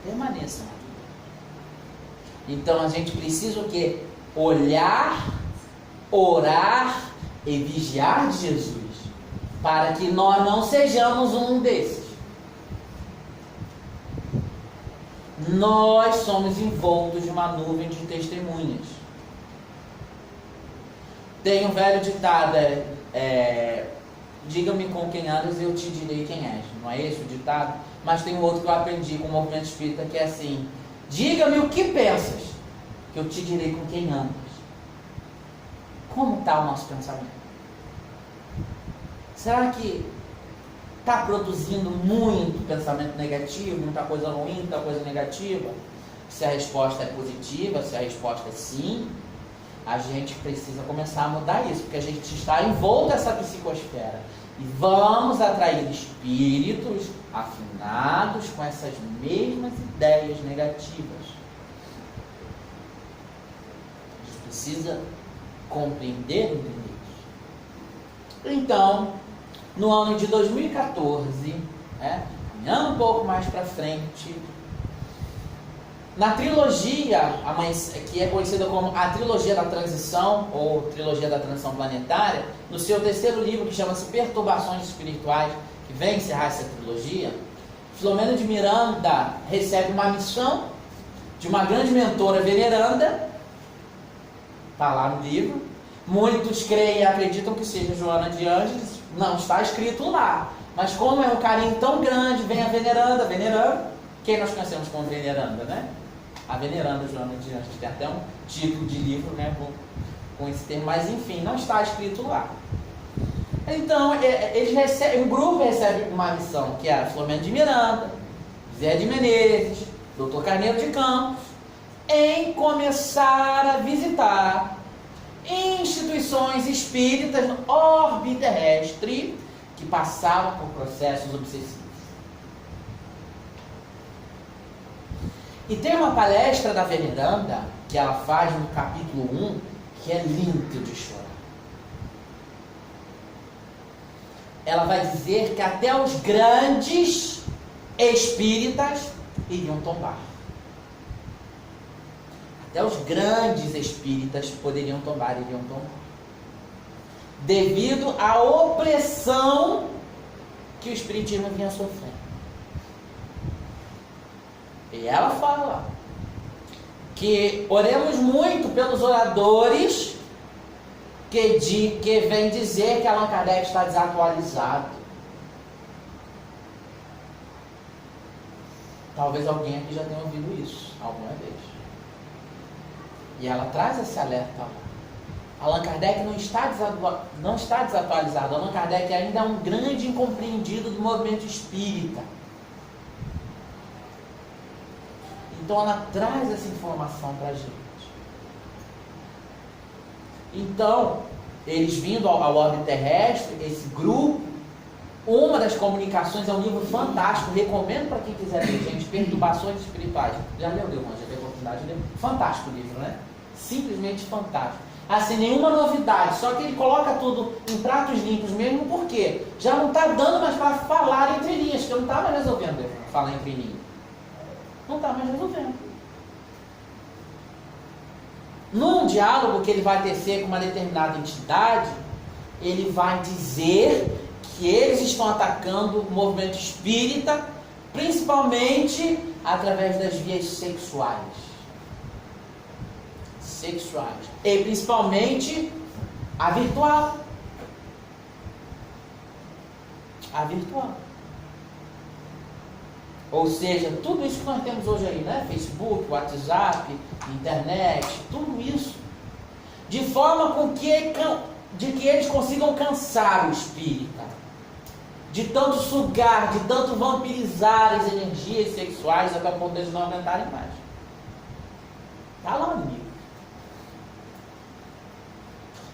Permaneçam aqui dentro. Então a gente precisa o quê? Olhar, orar e vigiar de Jesus, para que nós não sejamos um desses. Nós somos envoltos de uma nuvem de testemunhas. Tem um velho ditado, diga-me com quem andas e eu te direi quem és. Não é esse o ditado? Mas tem um outro que eu aprendi com o movimento espírita, que é assim: diga-me o que pensas, que eu te direi com quem andas. Como está o nosso pensamento? Será que está produzindo muito pensamento negativo, muita coisa ruim, muita coisa negativa? Se a resposta é positiva, se a resposta é sim, a gente precisa começar a mudar isso, porque a gente está envolto nessa psicosfera. E vamos atrair espíritos afinados com essas mesmas ideias negativas. A gente precisa compreender e entender isso. Então, no ano de 2014, caminhando um pouco mais para frente, na trilogia, que é conhecida como a Trilogia da Transição, ou Trilogia da Transição Planetária, no seu terceiro livro, que chama-se Perturbações Espirituais, que vem encerrar essa trilogia, Filomena de Miranda recebe uma missão de uma grande mentora veneranda, está lá no livro. Muitos creem e acreditam que seja Joana de Ângeles, não está escrito lá, mas como é um carinho tão grande, vem a veneranda, quem nós conhecemos como veneranda, né? A veneranda Joana de Ângeles, tem até um título de livro, né, com esse termo, mas enfim, não está escrito lá. Então, um grupo recebe uma missão, que era Filomena de Miranda, Zé de Menezes, Dr. Carneiro de Campos, em começar a visitar instituições espíritas no orbe terrestre, que passavam por processos obsessivos. E tem uma palestra da Veneranda, que ela faz no capítulo 1, que é lindo de chorar. Ela vai dizer que até os grandes espíritas iriam tombar. Até os grandes espíritas poderiam tombar, iriam tombar. Devido à opressão que o espiritismo vinha sofrendo. E ela fala que oremos muito pelos oradores que vem dizer que Allan Kardec está desatualizado. Talvez alguém aqui já tenha ouvido isso alguma vez. E ela traz esse alerta lá. Allan Kardec não está desatualizado. Allan Kardec ainda é um grande incompreendido do movimento espírita. Então ela traz essa informação para a gente. Então, eles vindo ao orbe terrestre, esse grupo, uma das comunicações é um livro fantástico, recomendo para quem quiser ler, gente, Perturbações Espirituais. Já leu, Deus, já teve oportunidade de ler? Fantástico o livro, né? Simplesmente fantástico. Assim, nenhuma novidade, só que ele coloca tudo em pratos limpos mesmo, porque já não está dando mais para falar entre linhas, que eu não estava resolvendo falar entre linhas. Não está mais resolvendo. Num diálogo que ele vai tecer com uma determinada entidade, ele vai dizer que eles estão atacando o movimento espírita, principalmente através das vias sexuais. E principalmente a virtual. Ou seja, tudo isso que nós temos hoje aí, né? Facebook, WhatsApp, internet, tudo isso. De forma com que eles consigam cansar o espírita. De tanto sugar, de tanto vampirizar as energias sexuais até o ponto de eles não aguentarem mais. Está lá no livro.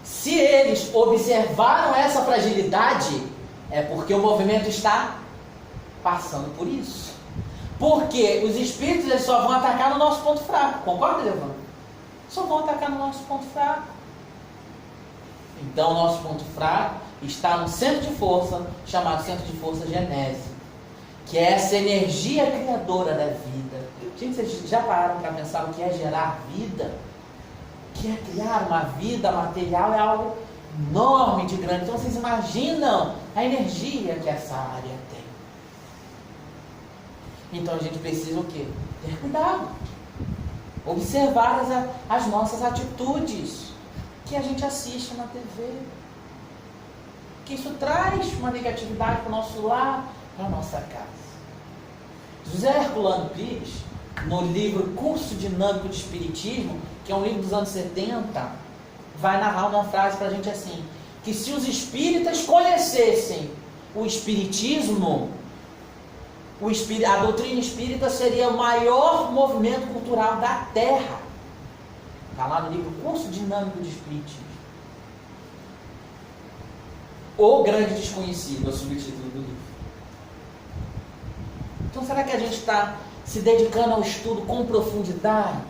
Se eles observaram essa fragilidade, é porque o movimento está passando por isso. Porque os espíritos eles só vão atacar no nosso ponto fraco. Concorda, Leandro? Só vão atacar no nosso ponto fraco. Então, o nosso ponto fraco está no centro de força, chamado centro de força genese, que é essa energia criadora da vida. Gente, vocês já pararam para pensar o que é gerar vida? O que é criar uma vida material? É algo enorme de grande. Então, vocês imaginam a energia que essa área tem. Então a gente precisa o quê? Ter cuidado. Observar as nossas atitudes que a gente assiste na TV. Que isso traz uma negatividade para o nosso lar, para a nossa casa. José Herculano Pires, no livro Curso Dinâmico de Espiritismo, que é um livro dos anos 70, vai narrar uma frase para a gente assim, que se os espíritas conhecessem o espiritismo, a doutrina espírita seria o maior movimento cultural da Terra. Está lá no livro Curso Dinâmico de Espiritismo. O Grande Desconhecido, é o subtítulo do livro. Então será que a gente está se dedicando ao estudo com profundidade?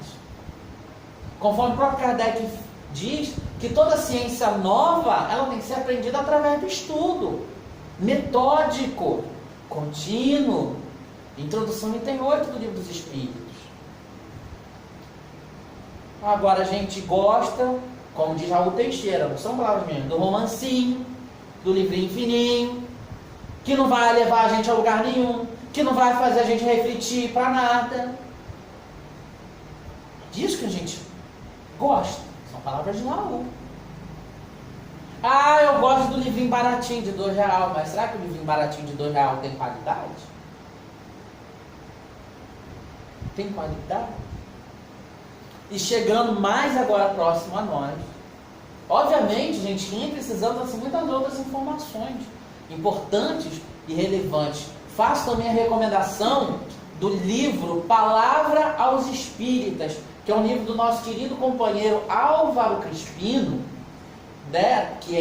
Conforme o próprio Kardec diz, que toda ciência nova, ela tem que ser aprendida através do estudo. Metódico. Contínuo. Introdução item 8 do Livro dos Espíritos. Agora a gente gosta, como diz Raul Teixeira, não são palavras mesmo, do romancinho, do livrinho fininho, que não vai levar a gente a lugar nenhum, que não vai fazer a gente refletir para nada. Disso que a gente gosta. São palavras de Raul. Ah, eu gosto do livrinho baratinho de R$2, mas será que o livrinho baratinho de R$2 tem qualidade? Tem qualidade? E chegando mais agora próximo a nós, obviamente, gente, quem precisamos assim, muitas outras informações importantes e relevantes. Faço também a recomendação do livro Palavra aos Espíritas, que é um livro do nosso querido companheiro Álvaro Crispino, né, que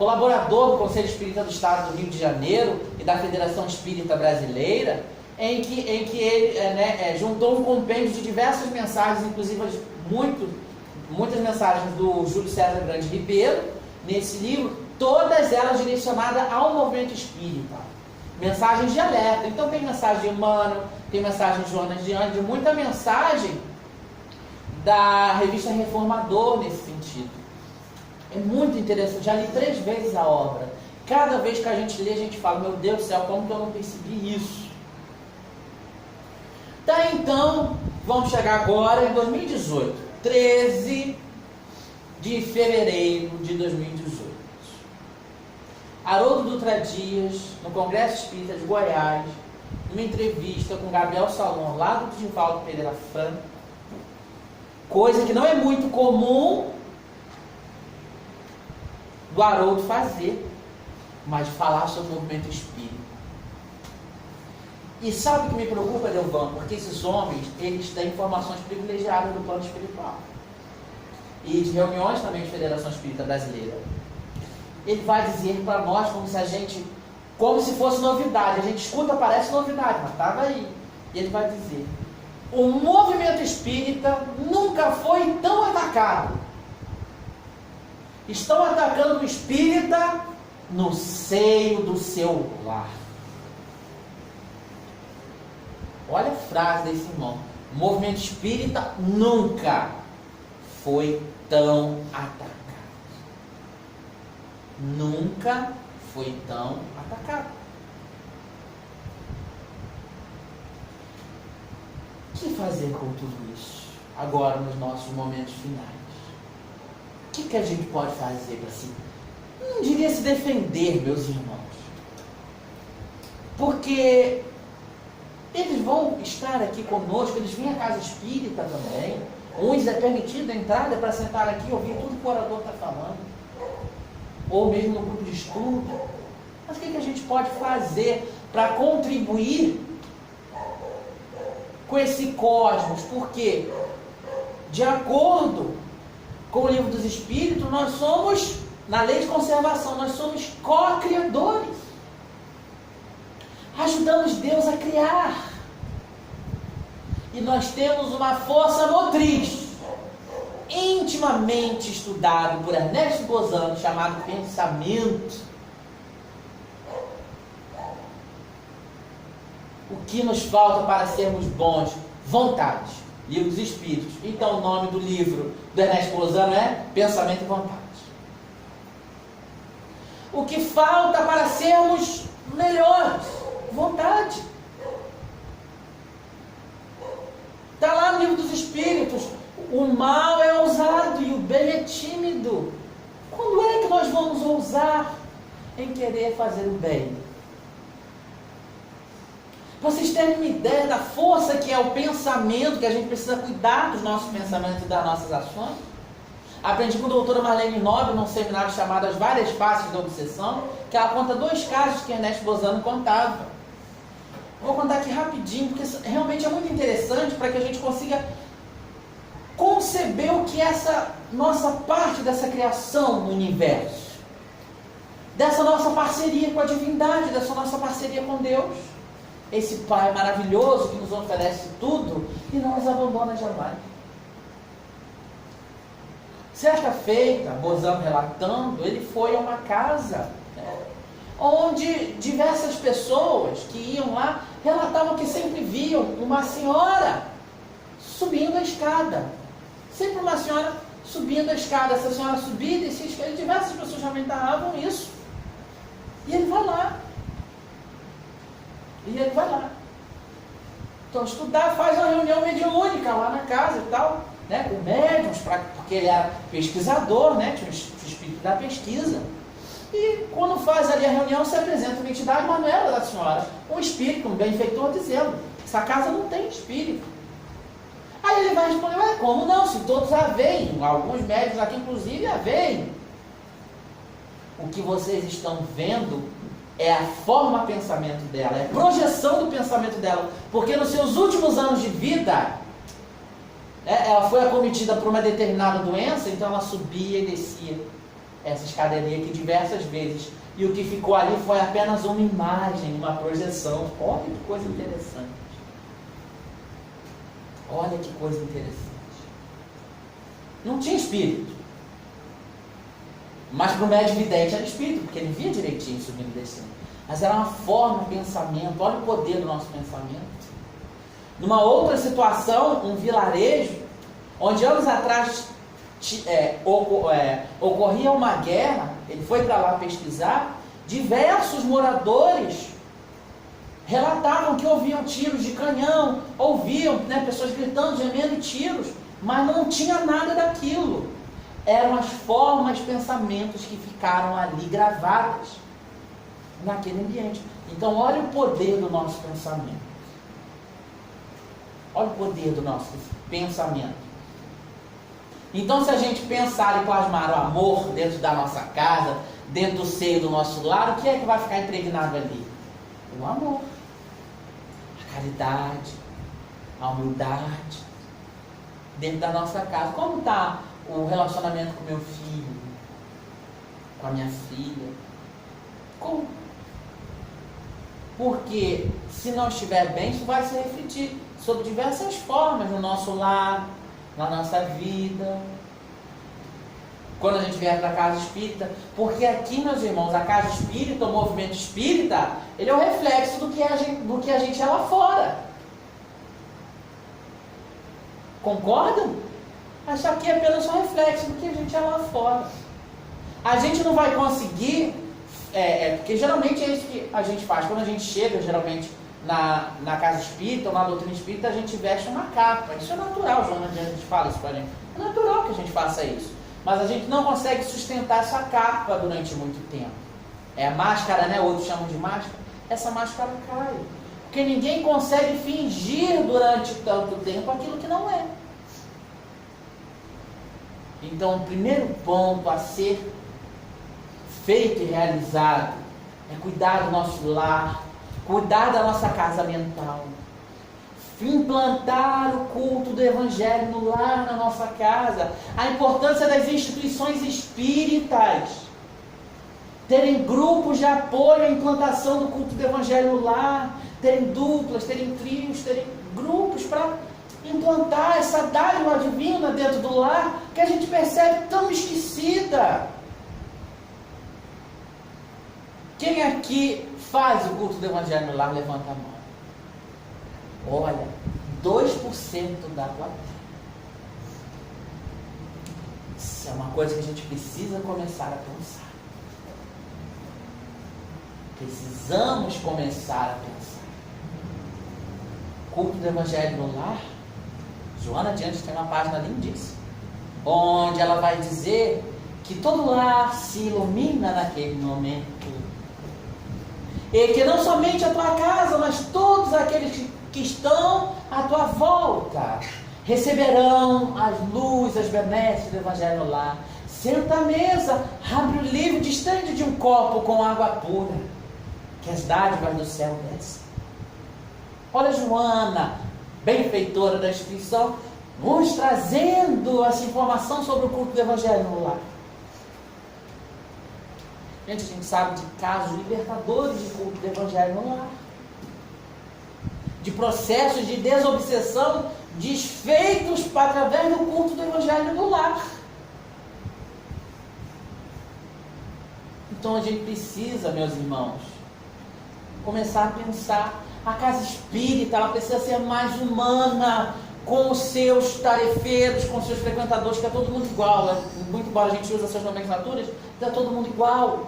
colaborador do Conselho Espírita do Estado do Rio de Janeiro e da Federação Espírita Brasileira, em que ele juntou um compêndio de diversas mensagens, inclusive muitas mensagens do Júlio César Grande Ribeiro, nesse livro, todas elas direcionadas ao movimento espírita. Mensagens de alerta. Então tem mensagem de Emmanuel, tem mensagem de Jonas de Anjos, muita mensagem da revista Reformador nesse sentido. É muito interessante, já li 3 vezes a obra. Cada vez que a gente lê, a gente fala, meu Deus do céu, como que eu não percebi isso? Tá, então, vamos chegar agora em 2018, 13 de fevereiro de 2018. Haroldo Dutra Dias, no Congresso Espírita de Goiás, numa entrevista com Gabriel Salom, lá do Divaldo Pereira Franco, coisa que não é muito comum do Haroldo fazer, mas falar sobre o movimento espírita. E sabe o que me preocupa, Delvan? Porque esses homens, eles têm informações privilegiadas do plano espiritual. E de reuniões também de Federação Espírita Brasileira. Ele vai dizer para nós como se fosse novidade. A gente escuta, parece novidade, mas estava aí. E ele vai dizer, o movimento espírita nunca foi tão atacado. Estão atacando o espírita no seio do seu lar. Olha a frase desse irmão. O movimento espírita nunca foi tão atacado. Nunca foi tão atacado. O que fazer com tudo isso? Agora, nos nossos momentos finais. O que a gente pode fazer para se... Não diria se defender, meus irmãos. Porque eles vão estar aqui conosco, eles vêm à casa espírita também. Uns é permitido a entrada para sentar aqui e ouvir tudo que o orador está falando. Ou mesmo no grupo de estudo. Mas o que a gente pode fazer para contribuir com esse cosmos? Porque, de acordo com o Livro dos Espíritos, nós somos, na lei de conservação, nós somos co-criadores. Ajudamos Deus a criar. E nós temos uma força motriz, intimamente estudado por Ernesto Bozano, chamado pensamento. O que nos falta para sermos bons? Vontade. Livro dos Espíritos. Então o nome do livro do Ernesto Bozano é Pensamento e Vontade. O que falta para sermos melhores? Vontade. Está lá no Livro dos Espíritos. O mal é ousado e o bem é tímido. Quando é que nós vamos ousar em querer fazer o bem? Para vocês terem uma ideia da força que é o pensamento, que a gente precisa cuidar dos nossos pensamentos e das nossas ações. Aprendi com a doutora Marlene Nobre, num seminário chamado As Várias Faces da Obsessão, que ela conta 2 casos que Ernesto Bozano contava. Vou contar aqui rapidinho, porque realmente é muito interessante para que a gente consiga conceber o que é essa nossa parte dessa criação no universo. Dessa nossa parceria com a divindade, dessa nossa parceria com Deus. Esse Pai maravilhoso que nos oferece tudo e não nos abandona jamais. Certa feita, Bozano relatando, ele foi a uma casa, onde diversas pessoas que iam lá relatavam que sempre viam uma senhora subindo a escada. Sempre uma senhora subindo a escada. Essa senhora subia e descia a escada. E diversas pessoas já comentavam isso. E ele vai lá. Então, estudar, faz uma reunião mediúnica lá na casa e tal, né, com médiuns, porque ele era pesquisador, né, tinha o espírito da pesquisa. E quando faz ali a reunião, se apresenta uma entidade, mas não era da senhora, um espírito, um benfeitor, dizendo: essa casa não tem espírito. Aí ele vai responder: como não? Se todos a veem, alguns médiuns aqui inclusive a veem. O que vocês estão vendo é a forma pensamento dela, é a projeção do pensamento dela, porque nos seus últimos anos de vida, ela foi acometida por uma determinada doença, então ela subia e descia essa escadaria aqui diversas vezes. E o que ficou ali foi apenas uma imagem, uma projeção. Olha que coisa interessante. Olha que coisa interessante. Não tinha espírito. Mas para o médium vidente era espírito, porque ele via direitinho subindo e descendo. Mas era uma forma de pensamento. Olha o poder do nosso pensamento. Numa outra situação, um vilarejo, onde anos atrás ocorria uma guerra, ele foi para lá pesquisar, diversos moradores relatavam que ouviam tiros de canhão, ouviam, pessoas gritando, gemendo e tiros, mas não tinha nada daquilo. Eram as formas, pensamentos que ficaram ali gravadas naquele ambiente. Então olha o poder do nosso pensamento. Olha o poder do nosso pensamento. Então, se a gente pensar e plasmar o amor dentro da nossa casa, dentro do seio do nosso lar, o que é que vai ficar impregnado ali? O amor, a caridade, a humildade, dentro da nossa casa. Como está o relacionamento com meu filho, com a minha filha? Como? Porque se não estiver bem, isso vai se refletir sobre diversas formas no nosso lar, na nossa vida. Quando a gente vier para a casa espírita, porque aqui, meus irmãos, a casa espírita, o movimento espírita, ele é o reflexo do que a gente é lá fora. Concordam? Isso aqui é apenas um reflexo do que a gente é lá fora. A gente não vai conseguir, porque geralmente é isso que a gente faz. Quando a gente chega, geralmente, na casa espírita ou na doutrina espírita, a gente veste uma capa. Isso é natural, Joana, a gente fala isso pra gente. É natural que a gente faça isso. Mas a gente não consegue sustentar essa capa durante muito tempo. É a máscara, né? Outros chamam de máscara. Essa máscara cai. Porque ninguém consegue fingir durante tanto tempo aquilo que não é. Então, o primeiro ponto a ser feito e realizado é cuidar do nosso lar, cuidar da nossa casa mental, implantar o culto do Evangelho no lar, na nossa casa, a importância das instituições espíritas, terem grupos de apoio à implantação do culto do Evangelho no lar, terem duplas, terem trios, terem grupos para implantar essa dádiva divina dentro do lar, que a gente percebe tão esquecida. Quem aqui faz o culto do Evangelho no lar, levanta a mão. Olha, 2% da plateia. Isso é uma coisa que a gente precisa começar a pensar. Precisamos começar a pensar. Culto do Evangelho no lar. Joana Diante tem uma página lindíssima, onde ela vai dizer que todo lar se ilumina naquele momento. E que não somente a tua casa, mas todos aqueles que estão à tua volta receberão as luzes, as benesses do Evangelho no lar. Senta à mesa, abre o livro, distante de um copo com água pura, que as dádivas do céu descem. Olha Joana, benfeitora da instituição, nos trazendo essa informação sobre o culto do Evangelho no lar. Gente, a gente sabe de casos libertadores de culto do Evangelho no lar, de processos de desobsessão desfeitos através do culto do Evangelho no lar. Então a gente precisa, meus irmãos, começar a pensar. A casa espírita, ela precisa ser mais humana, com os seus tarefeiros, com os seus frequentadores, que é todo mundo igual, né? Muito embora a gente use essas nomenclaturas, é todo mundo igual.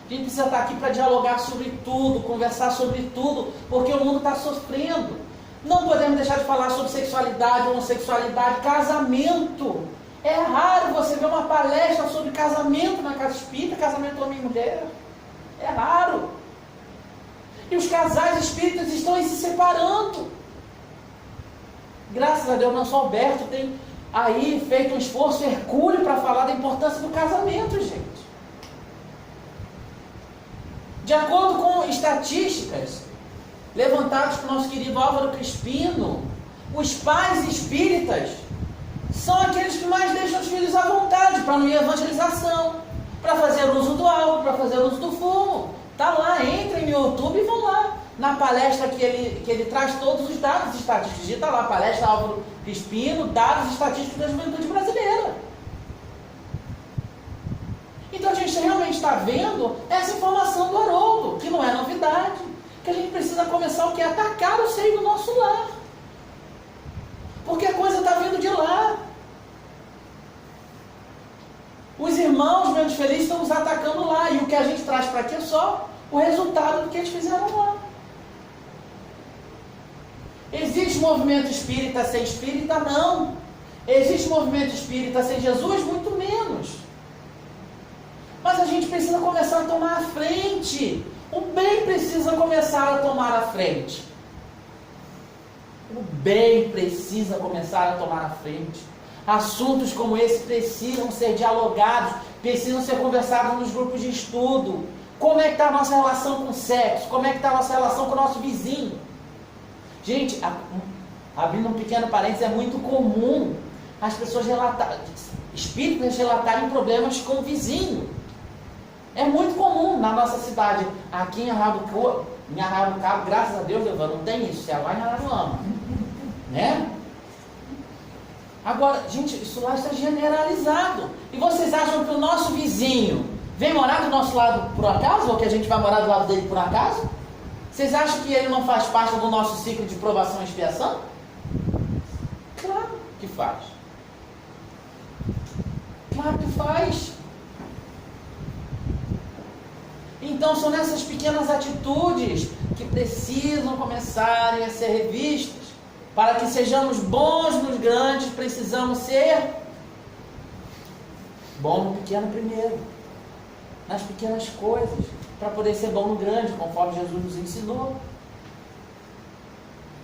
A gente precisa estar aqui para dialogar sobre tudo, conversar sobre tudo, porque o mundo está sofrendo. Não podemos deixar de falar sobre sexualidade, homossexualidade, casamento. É raro você ver uma palestra sobre casamento na casa espírita, casamento homem e mulher. É raro. E os casais espíritas estão aí se separando. Graças a Deus, nosso Alberto tem aí feito um esforço hercúleo para falar da importância do casamento, gente. De acordo com estatísticas levantadas pelo nosso querido Álvaro Crispino, os pais espíritas são aqueles que mais deixam os filhos à vontade para não ir à evangelização. para fazer uso do álcool, para fazer uso do fumo. Está lá, entrem no YouTube e vão lá. Na palestra que ele traz todos os dados estatísticos. Digita lá, palestra Álvaro Crispino, dados estatísticos da juventude brasileira. Então a gente realmente está vendo essa informação do Haroldo, que não é novidade. Que a gente precisa começar o que? Atacar o seio do nosso lar. Porque a coisa está vindo de lá. Os irmãos menos felizes estão nos atacando lá. E o que a gente traz para aqui é só o resultado do que eles fizeram lá. Existe movimento espírita sem espírita? Não. Existe movimento espírita sem Jesus? Muito menos. Mas a gente precisa começar a tomar a frente. O bem precisa começar a tomar a frente. O bem precisa começar a tomar a frente. Assuntos como esse precisam ser dialogados, precisam ser conversados nos grupos de estudo. Como é que está a nossa relação com o sexo? Como é que está a nossa relação com o nosso vizinho? Gente, abrindo um pequeno parênteses, é muito comum as pessoas espíritas relatarem problemas com o vizinho. É muito comum na nossa cidade. Aqui em Arraial do Cabo, graças a Deus, Evandro, não tem isso. É lá em Araruama. Né? Agora, gente, isso lá está generalizado. E vocês acham que o nosso vizinho vem morar do nosso lado por acaso? Ou que a gente vai morar do lado dele por acaso? Vocês acham que ele não faz parte do nosso ciclo de provação e expiação? Claro que faz. Claro que faz. Então são nessas pequenas atitudes que precisam começarem a ser revistas. Para que sejamos bons nos grandes, precisamos ser bom no pequeno primeiro. Nas pequenas coisas. Para poder ser bom no grande, conforme Jesus nos ensinou.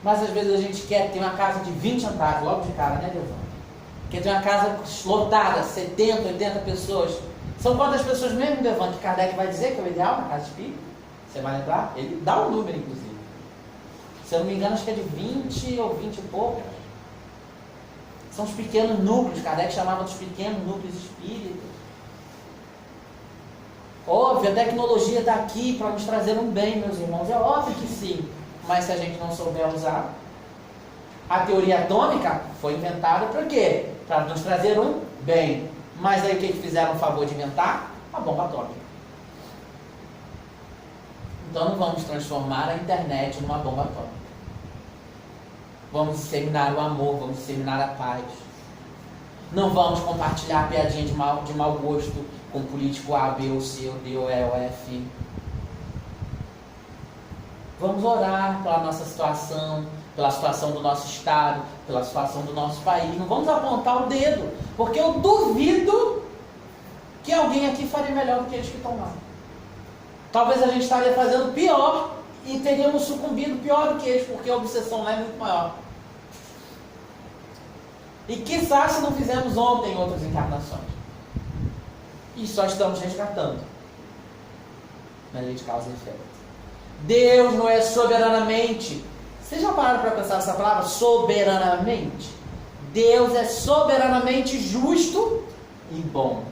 Mas às vezes a gente quer ter uma casa de 20 andares, logo de cara, né, Deus? Quer ter uma casa lotada, 70, 80 pessoas. São quantas pessoas mesmo, Devan, que Kardec vai dizer que é o ideal na casa espírita? Você vai lembrar? Ele dá um número, inclusive. Se eu não me engano, acho que é de 20 ou 20 e poucas. São os pequenos núcleos, Kardec chamava dos pequenos núcleos espíritas. Óbvio, a tecnologia está aqui para nos trazer um bem, meus irmãos. É óbvio que sim. Mas se a gente não souber usar, a teoria atômica foi inventada para quê? Para nos trazer um bem. Mas aí o que fizeram o favor de inventar? A bomba atômica. Então não vamos transformar a internet numa bomba atômica. Vamos disseminar o amor, vamos disseminar a paz. Não vamos compartilhar piadinha de mau gosto com político A, B ou C, ou D ou E ou F. Vamos orar pela nossa situação, pela situação do nosso estado, pela situação do nosso país. Não vamos apontar o dedo, porque eu duvido que alguém aqui faria melhor do que eles que estão lá. Talvez a gente estaria fazendo pior e teríamos sucumbido pior do que eles, porque a obsessão lá é muito maior. E quiçá se não fizemos ontem outras encarnações. E só estamos resgatando na lei de causa e efeito. Deus não é soberanamente. Vocês já pararam para pensar nessa palavra? Soberanamente. Deus é soberanamente justo e bom.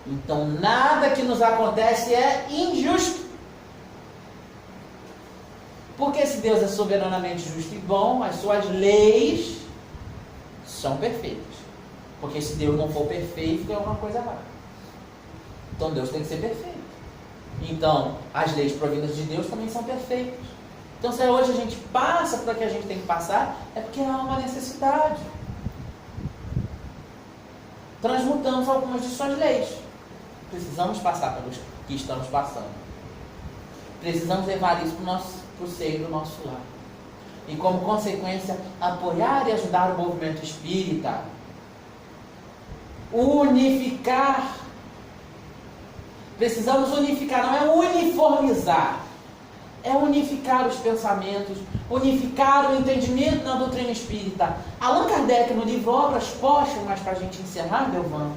Então nada que nos acontece é injusto. Porque se Deus é soberanamente justo e bom, as suas leis são perfeitas. Porque se Deus não for perfeito, é uma coisa errada. Então Deus tem que ser perfeito. Então, as leis provindas de Deus também são perfeitas. Então, se hoje a gente passa para o que a gente tem que passar, é porque há uma necessidade. Transmutamos algumas de suas leis. Precisamos passar pelos que estamos passando. Precisamos levar isso para o seio do nosso lar. E, como consequência, apoiar e ajudar o movimento espírita. Unificar. Precisamos unificar, não é uniformizar. É unificar os pensamentos, unificar o entendimento na doutrina espírita. Allan Kardec, no livro Obras Póstumas, para a gente encerrar, Delvan,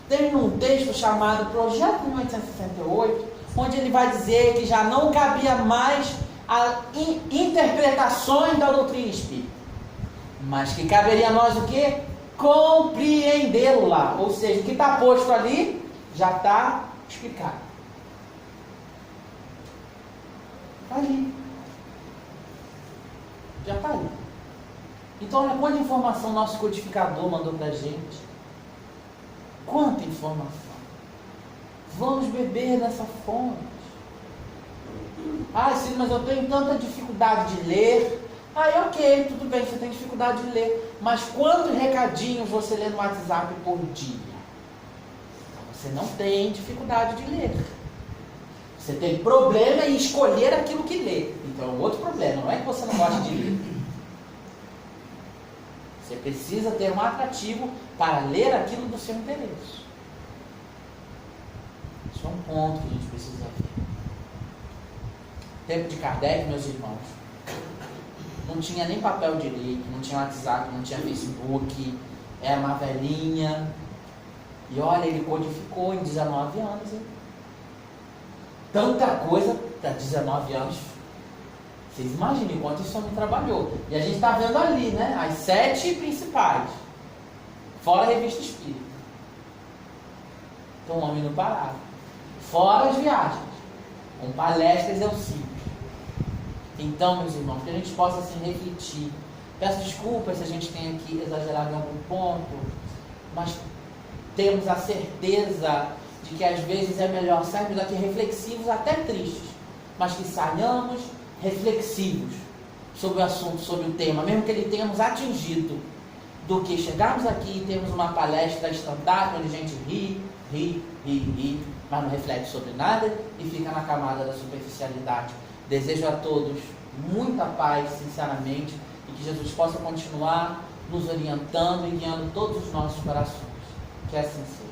tem um texto chamado Projeto 1868, onde ele vai dizer que já não cabia mais a interpretações da doutrina espírita, mas que caberia a nós o quê? Compreendê-lo lá. Ou seja, o que está posto ali já está explicar. Está ali. Já está ali. Então, olha quanta informação nosso codificador mandou para a gente. Quanta informação. Vamos beber dessa fonte. Ah, sim, mas eu tenho tanta dificuldade de ler. Ah, ok, tudo bem, você tem dificuldade de ler. Mas quantos recadinhos você lê no WhatsApp por dia? Então, você não tem dificuldade de ler. Você tem problema em escolher aquilo que lê. Então é um outro problema, não é que você não gosta de ler. Você precisa ter um atrativo para ler aquilo do seu interesse. Isso é um ponto que a gente precisa ver. Tempo de Kardec, meus irmãos, não tinha nem papel direito, não tinha WhatsApp, não tinha Facebook, era uma velhinha. E olha, ele codificou em 19 anos. Hein? Tanta coisa para 19 anos. Vocês imaginem quanto esse homem trabalhou. E a gente está vendo ali, né? As 7 principais. Fora a revista Espírita. Então o homem não parava. Fora as viagens. Com palestras e auxílios. Então, meus irmãos, que a gente possa assim refletir. Peço desculpas se a gente tem aqui exagerado em algum ponto. Mas temos a certeza de que às vezes é melhor sairmos daqui reflexivos, até tristes. Mas que saiamos reflexivos sobre o assunto, sobre o tema, mesmo que ele tenhamos atingido, do que chegarmos aqui e termos uma palestra instantânea onde a gente ri, mas não reflete sobre nada e fica na camada da superficialidade. Desejo a todos muita paz, sinceramente, e que Jesus possa continuar nos orientando e guiando todos os nossos corações. Que assim seja.